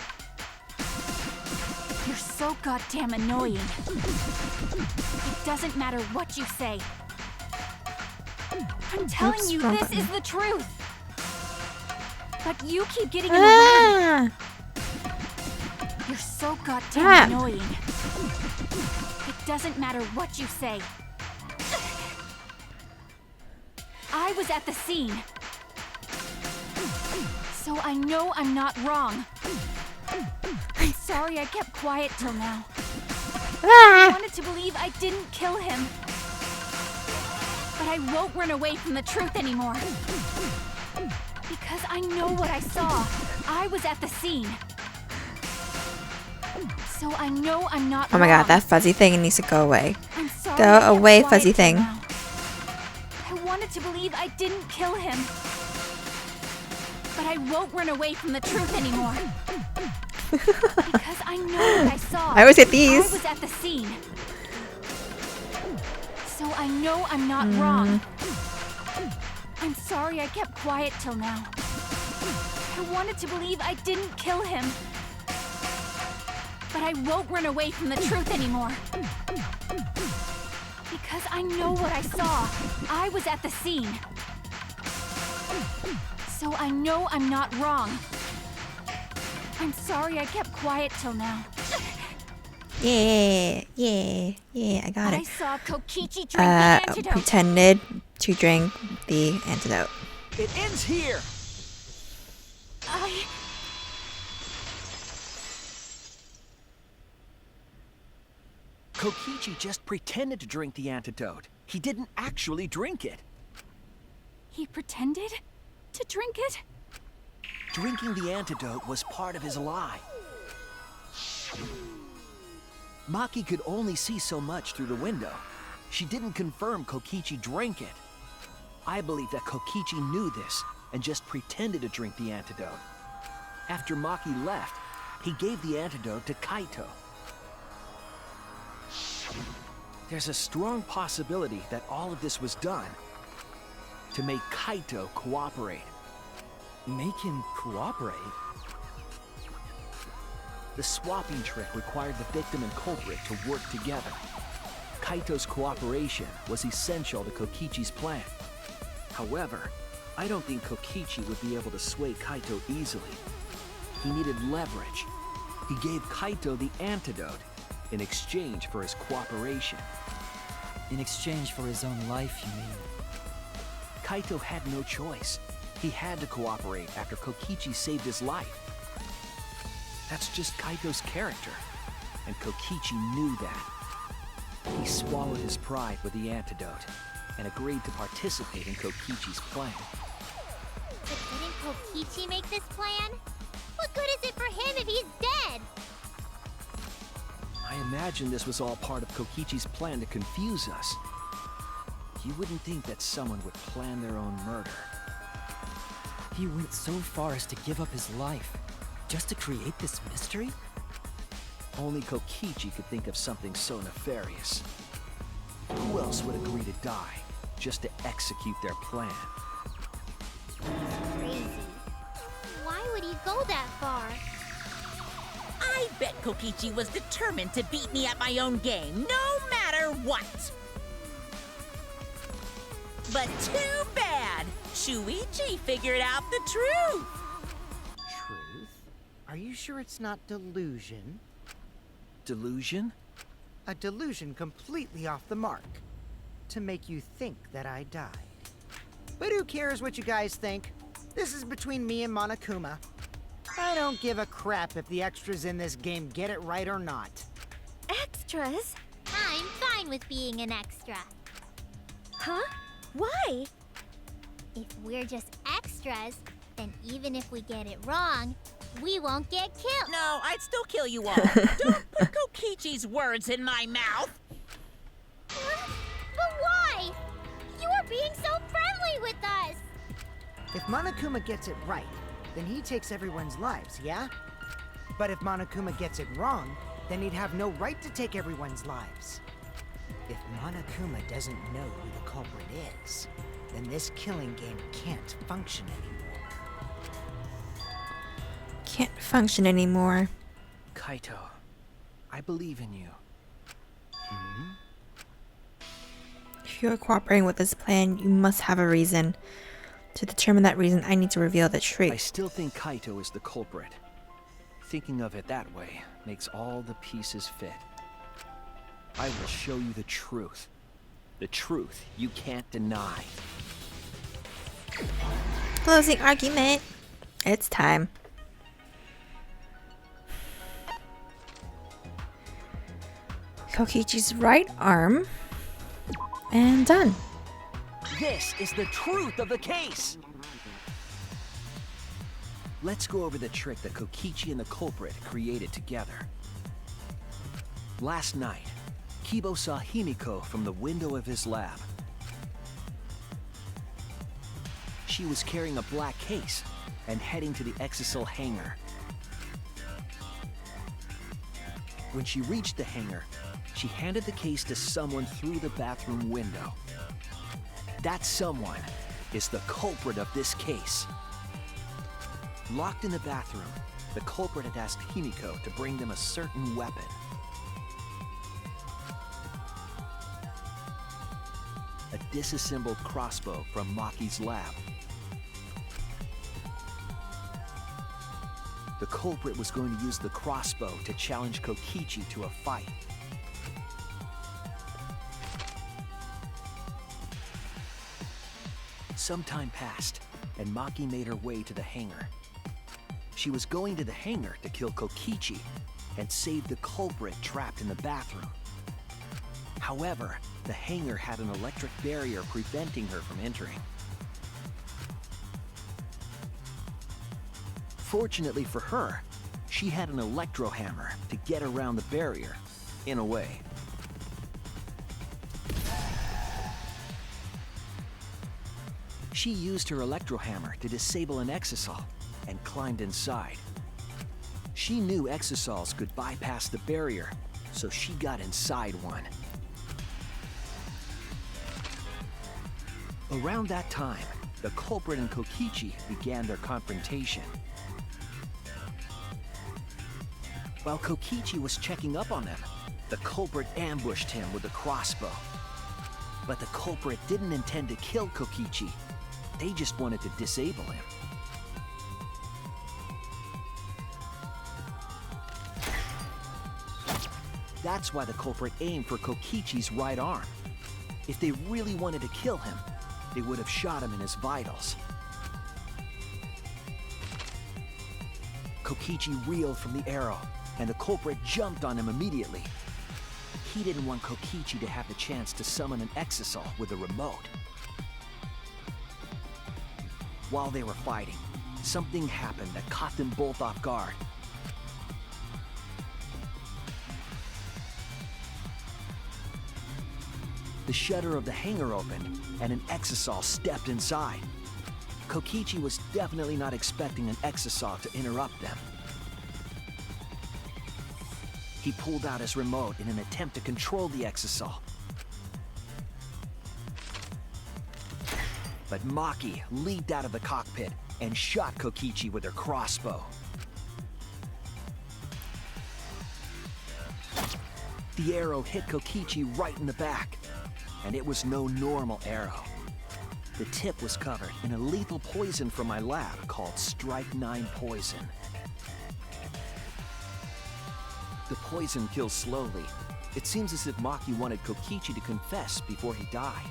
You're so goddamn annoying. It doesn't matter what you say. I'm telling Oops, you, wrong this button. is the truth. But you keep getting in the way. Ah! You're so goddamn Ah. annoying. It doesn't matter what you say. I was at the scene. So I know I'm not wrong. I'm sorry I kept quiet till now. I Ah! wanted to believe I didn't kill him. But I won't run away from the truth anymore. Because I know what I saw. I was at the scene. So I know I'm not Oh my wrong. god, that fuzzy thing needs to go away. I'm sorry Go I kept away, quiet fuzzy till thing. now. I wanted to believe I didn't kill him. But I won't run away from the truth anymore. Because I know what I saw. I always get these. I was at the scene. So I know I'm not wrong. I'm sorry I kept quiet till now. I wanted to believe I didn't kill him. But I won't run away from the truth anymore. Because I know what I saw. I was at the scene. So I know I'm not wrong. I'm sorry I kept quiet till now. Yeah, I got I it. saw Kokichi drink the antidote. Pretended to drink the antidote. It ends here! Kokichi just pretended to drink the antidote. He didn't actually drink it. He pretended to drink it? Drinking the antidote was part of his lie. Maki could only see so much through the window. She didn't confirm Kokichi drank it. I believe that Kokichi knew this and just pretended to drink the antidote. After Maki left, he gave the antidote to Kaito. There's a strong possibility that all of this was done to make Kaito cooperate. Make him cooperate? The swapping trick required the victim and culprit to work together. Kaito's cooperation was essential to Kokichi's plan. However, I don't think Kokichi would be able to sway Kaito easily. He needed leverage. He gave Kaito the antidote in exchange for his cooperation. In exchange for his own life, you mean? Kaito had no choice. He had to cooperate after Kokichi saved his life. That's just Kaito's character, and Kokichi knew that. He swallowed his pride with the antidote and agreed to participate in Kokichi's plan. But didn't Kokichi make this plan? What good is it for him if he's dead? I imagine this was all part of Kokichi's plan to confuse us. You wouldn't think that someone would plan their own murder. He went so far as to give up his life, just to create this mystery? Only Kokichi could think of something so nefarious. Who else would agree to die just to execute their plan? Crazy. Why would he go that far? I bet Kokichi was determined to beat me at my own game, no matter what. But too bad. Shuichi figured out the truth. Truth? Are you sure it's not delusion? Delusion? A delusion completely off the mark. To make you think that I died. But who cares what you guys think? This is between me and Monokuma. I don't give a crap if the extras in this game get it right or not. Extras? I'm fine with being an extra. Huh? Why? If we're just extras, then even if we get it wrong, we won't get killed. No, I'd still kill you all. Don't put Kokichi's words in my mouth. But why? You are being so friendly with us. If Monokuma gets it right, then he takes everyone's lives, yeah? But if Monokuma gets it wrong, then he'd have no right to take everyone's lives. If Monokuma doesn't know who the culprit is, then this killing game can't function anymore. Can't function anymore. Kaito, I believe in you. If you're cooperating with this plan, you must have a reason. To determine that reason, I need to reveal the I truth. still think Kaito is the culprit. Thinking of it that way makes all the pieces fit. I will show you the truth. The truth you can't deny. Closing argument. It's time. Kokichi's right arm. And done. This is the truth of the case! Let's go over the trick that Kokichi and the culprit created together. Last night, Kibo saw Himiko from the window of his lab. She was carrying a black case and heading to the exisal hangar. When she reached the hangar, she handed the case to someone through the bathroom window. That someone is the culprit of this case. Locked in the bathroom, the culprit had asked Himiko to bring them a certain weapon. A disassembled crossbow from Maki's lab. The culprit was going to use the crossbow to challenge Kokichi to a fight. Some time passed, and Maki made her way to the hangar. She was going to the hangar to kill Kokichi and save the culprit trapped in the bathroom. However, the hangar had an electric barrier preventing her from entering. Fortunately for her, she had an electro hammer to get around the barrier, in a way. She used her electro hammer to disable an exisal and climbed inside. She knew exisals could bypass the barrier, so she got inside one. Around that time, the culprit and Kokichi began their confrontation. While Kokichi was checking up on them, the culprit ambushed him with a crossbow. But the culprit didn't intend to kill Kokichi. They just wanted to disable him. That's why the culprit aimed for Kokichi's right arm. If they really wanted to kill him, they would have shot him in his vitals. Kokichi reeled from the arrow, and the culprit jumped on him immediately. He didn't want Kokichi to have the chance to summon an exisal with a remote. While they were fighting, something happened that caught them both off guard. The shutter of the hangar opened, and an exisal stepped inside. Kokichi was definitely not expecting an exisal to interrupt them. He pulled out his remote in an attempt to control the exisal. But Maki leaped out of the cockpit and shot Kokichi with her crossbow. The arrow hit Kokichi right in the back, and it was no normal arrow. The tip was covered in a lethal poison from my lab called Strike 9 poison. The poison kills slowly. It seems as if Maki wanted Kokichi to confess before he died.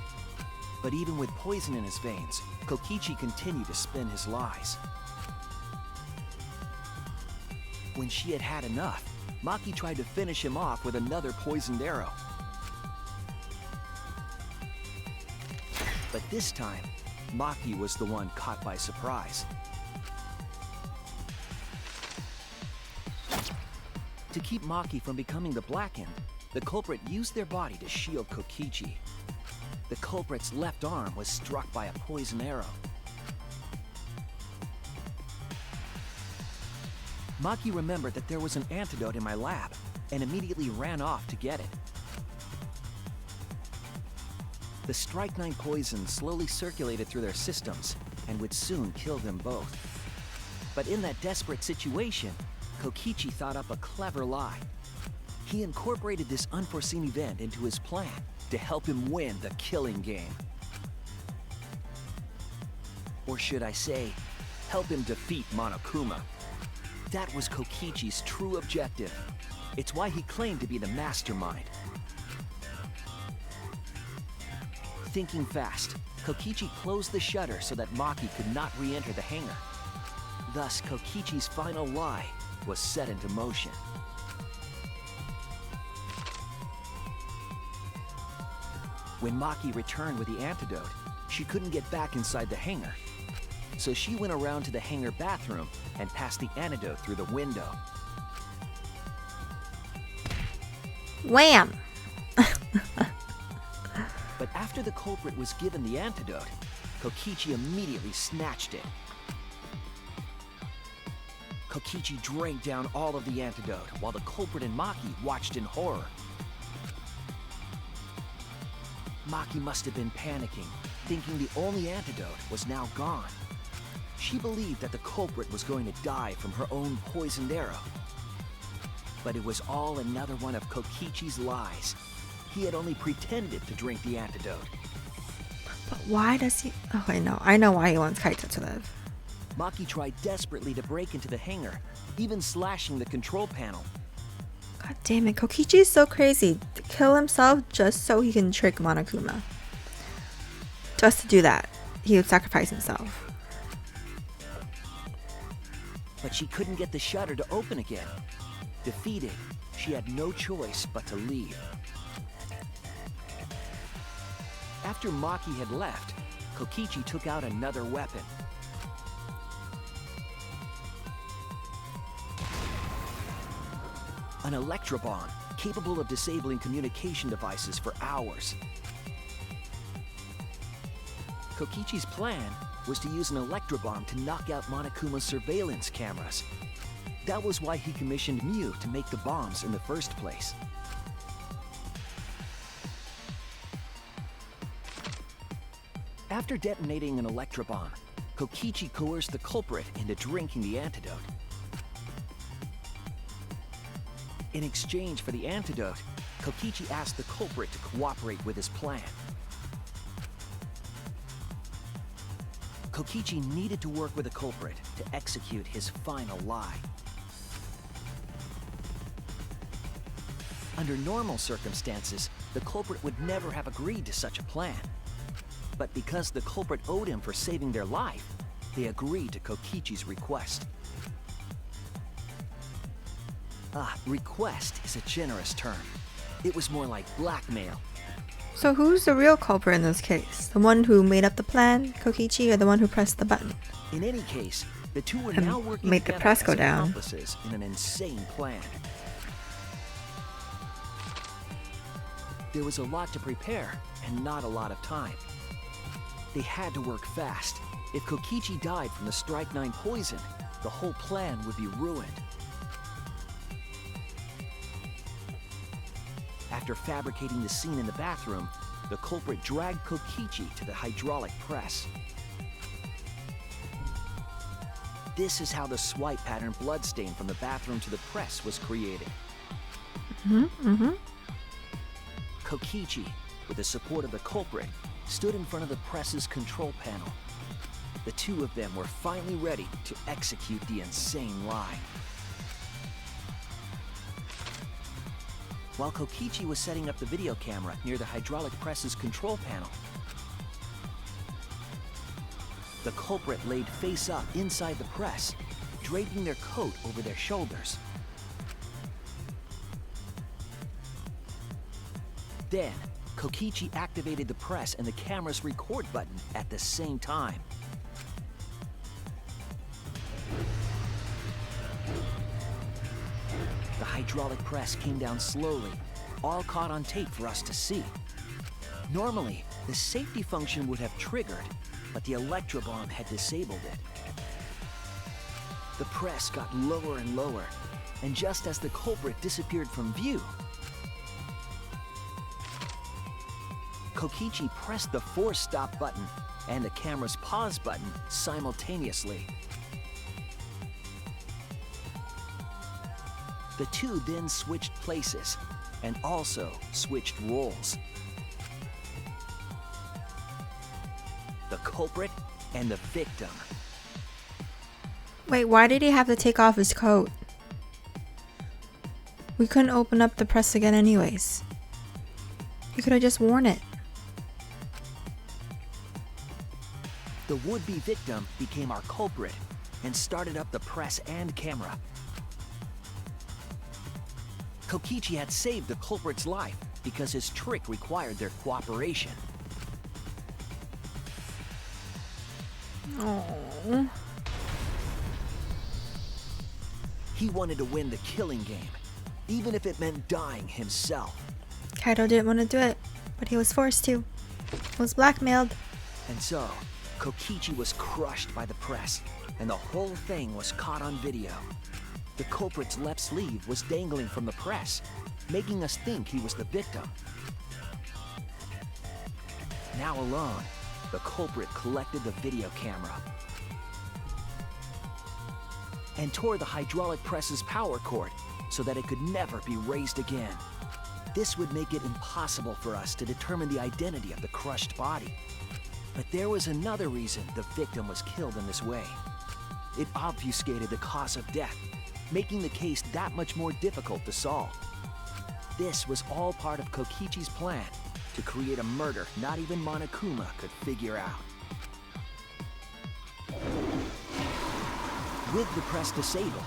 But even with poison in his veins, Kokichi continued to spin his lies. When she had had enough, Maki tried to finish him off with another poisoned arrow. But this time, Maki was the one caught by surprise. To keep Maki from becoming the Blackened, the culprit used their body to shield Kokichi. The culprit's left arm was struck by a poison arrow. Maki remembered that there was an antidote in my lab and immediately ran off to get it. The strychnine poison slowly circulated through their systems and would soon kill them both. But in that desperate situation, Kokichi thought up a clever lie. He incorporated this unforeseen event into his plan to help him win the killing game. Or should I say, help him defeat Monokuma. That was Kokichi's true objective. It's why he claimed to be the mastermind. Thinking fast, Kokichi closed the shutter so that Maki could not re-enter the hangar. Thus, Kokichi's final lie was set into motion. When Maki returned with the antidote, she couldn't get back inside the hangar. So she went around to the hangar bathroom and passed the antidote through the window. Wham! But after the culprit was given the antidote, Kokichi immediately snatched it. Kokichi drank down all of the antidote while the culprit and Maki watched in horror. Maki must have been panicking, thinking the only antidote was now gone. She believed that the culprit was going to die from her own poisoned arrow. But it was all another one of Kokichi's lies. He had only pretended to drink the antidote. But why does he... Oh, I know why he wants Kaito to live. Maki tried desperately to break into the hangar, even slashing the control panel. God damn it, Kokichi is so crazy. To kill himself just so he can trick Monokuma. Just to do that, he would sacrifice himself. But she couldn't get the shutter to open again. Defeated, she had no choice but to leave. After Maki had left, Kokichi took out another weapon. An electrobomb, capable of disabling communication devices for hours. Kokichi's plan was to use an electrobomb to knock out Monokuma's surveillance cameras. That was why he commissioned Mew to make the bombs in the first place. After detonating an electrobomb, Kokichi coerced the culprit into drinking the antidote. In exchange for the antidote, Kokichi asked the culprit to cooperate with his plan. Kokichi needed to work with the culprit to execute his final lie. Under normal circumstances, the culprit would never have agreed to such a plan. But because the culprit owed him for saving their life, they agreed to Kokichi's request. Request is a generous term. It was more like blackmail. So who's the real culprit in this case? The one who made up the plan, Kokichi, or the one who pressed the button? In any case, the two were And now working made the together press go as down. accomplices in an insane plan. There was a lot to prepare and not a lot of time. They had to work fast. If Kokichi died from the strychnine poison, the whole plan would be ruined. After fabricating the scene in the bathroom, the culprit dragged Kokichi to the hydraulic press. This is how the swipe pattern bloodstain from the bathroom to the press was created. Kokichi, with the support of the culprit, stood in front of the press's control panel. The two of them were finally ready to execute the insane lie. While Kokichi was setting up the video camera near the hydraulic press's control panel, the culprit laid face up inside the press, draping their coat over their shoulders. Then, Kokichi activated the press and the camera's record button at the same time. The hydraulic press came down slowly, all caught on tape for us to see. Normally, the safety function would have triggered, but the electrobomb had disabled it. The press got lower and lower, and just as the culprit disappeared from view, Kokichi pressed the force stop button and the camera's pause button simultaneously. The two then switched places and also switched roles. The culprit and the victim. Wait, why did he have to take off his coat? We couldn't open up the press again anyways. He could have just worn it. The would-be victim became our culprit and started up the press and camera. Kokichi had saved the culprit's life because his trick required their cooperation. Oh. He wanted to win the killing game, even if it meant dying himself. Kaito didn't want to do it, but he was forced to. He was blackmailed. And so, Kokichi was crushed by the press, and the whole thing was caught on video. The culprit's left sleeve was dangling from the press, making us think he was the victim. Now alone, the culprit collected the video camera and tore the hydraulic press's power cord so that it could never be raised again. This would make it impossible for us to determine the identity of the crushed body. But there was another reason the victim was killed in this way. It obfuscated the cause of death, making the case that much more difficult to solve. This was all part of Kokichi's plan to create a murder not even Monokuma could figure out. With the press disabled,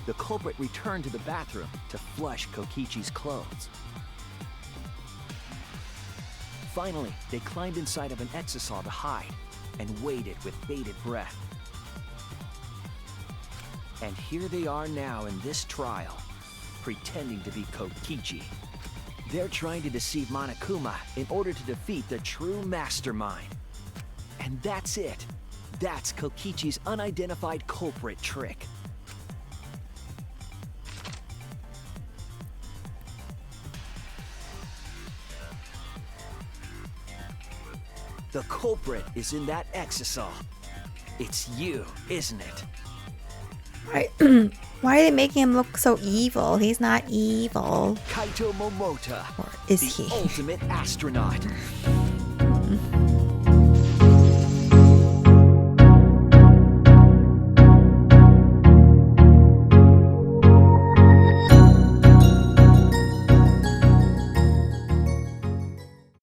the culprit returned to the bathroom to flush Kokichi's clothes. Finally, they climbed inside of an exisal to hide and waited with bated breath. And here they are now in this trial, pretending to be Kokichi. They're trying to deceive Monokuma in order to defeat the true mastermind. And that's it. That's Kokichi's unidentified culprit trick. The culprit is in that exisal. It's you, isn't it? Why are they making him look so evil? He's not evil. Kaito Momota, Or is the he? ultimate astronaut.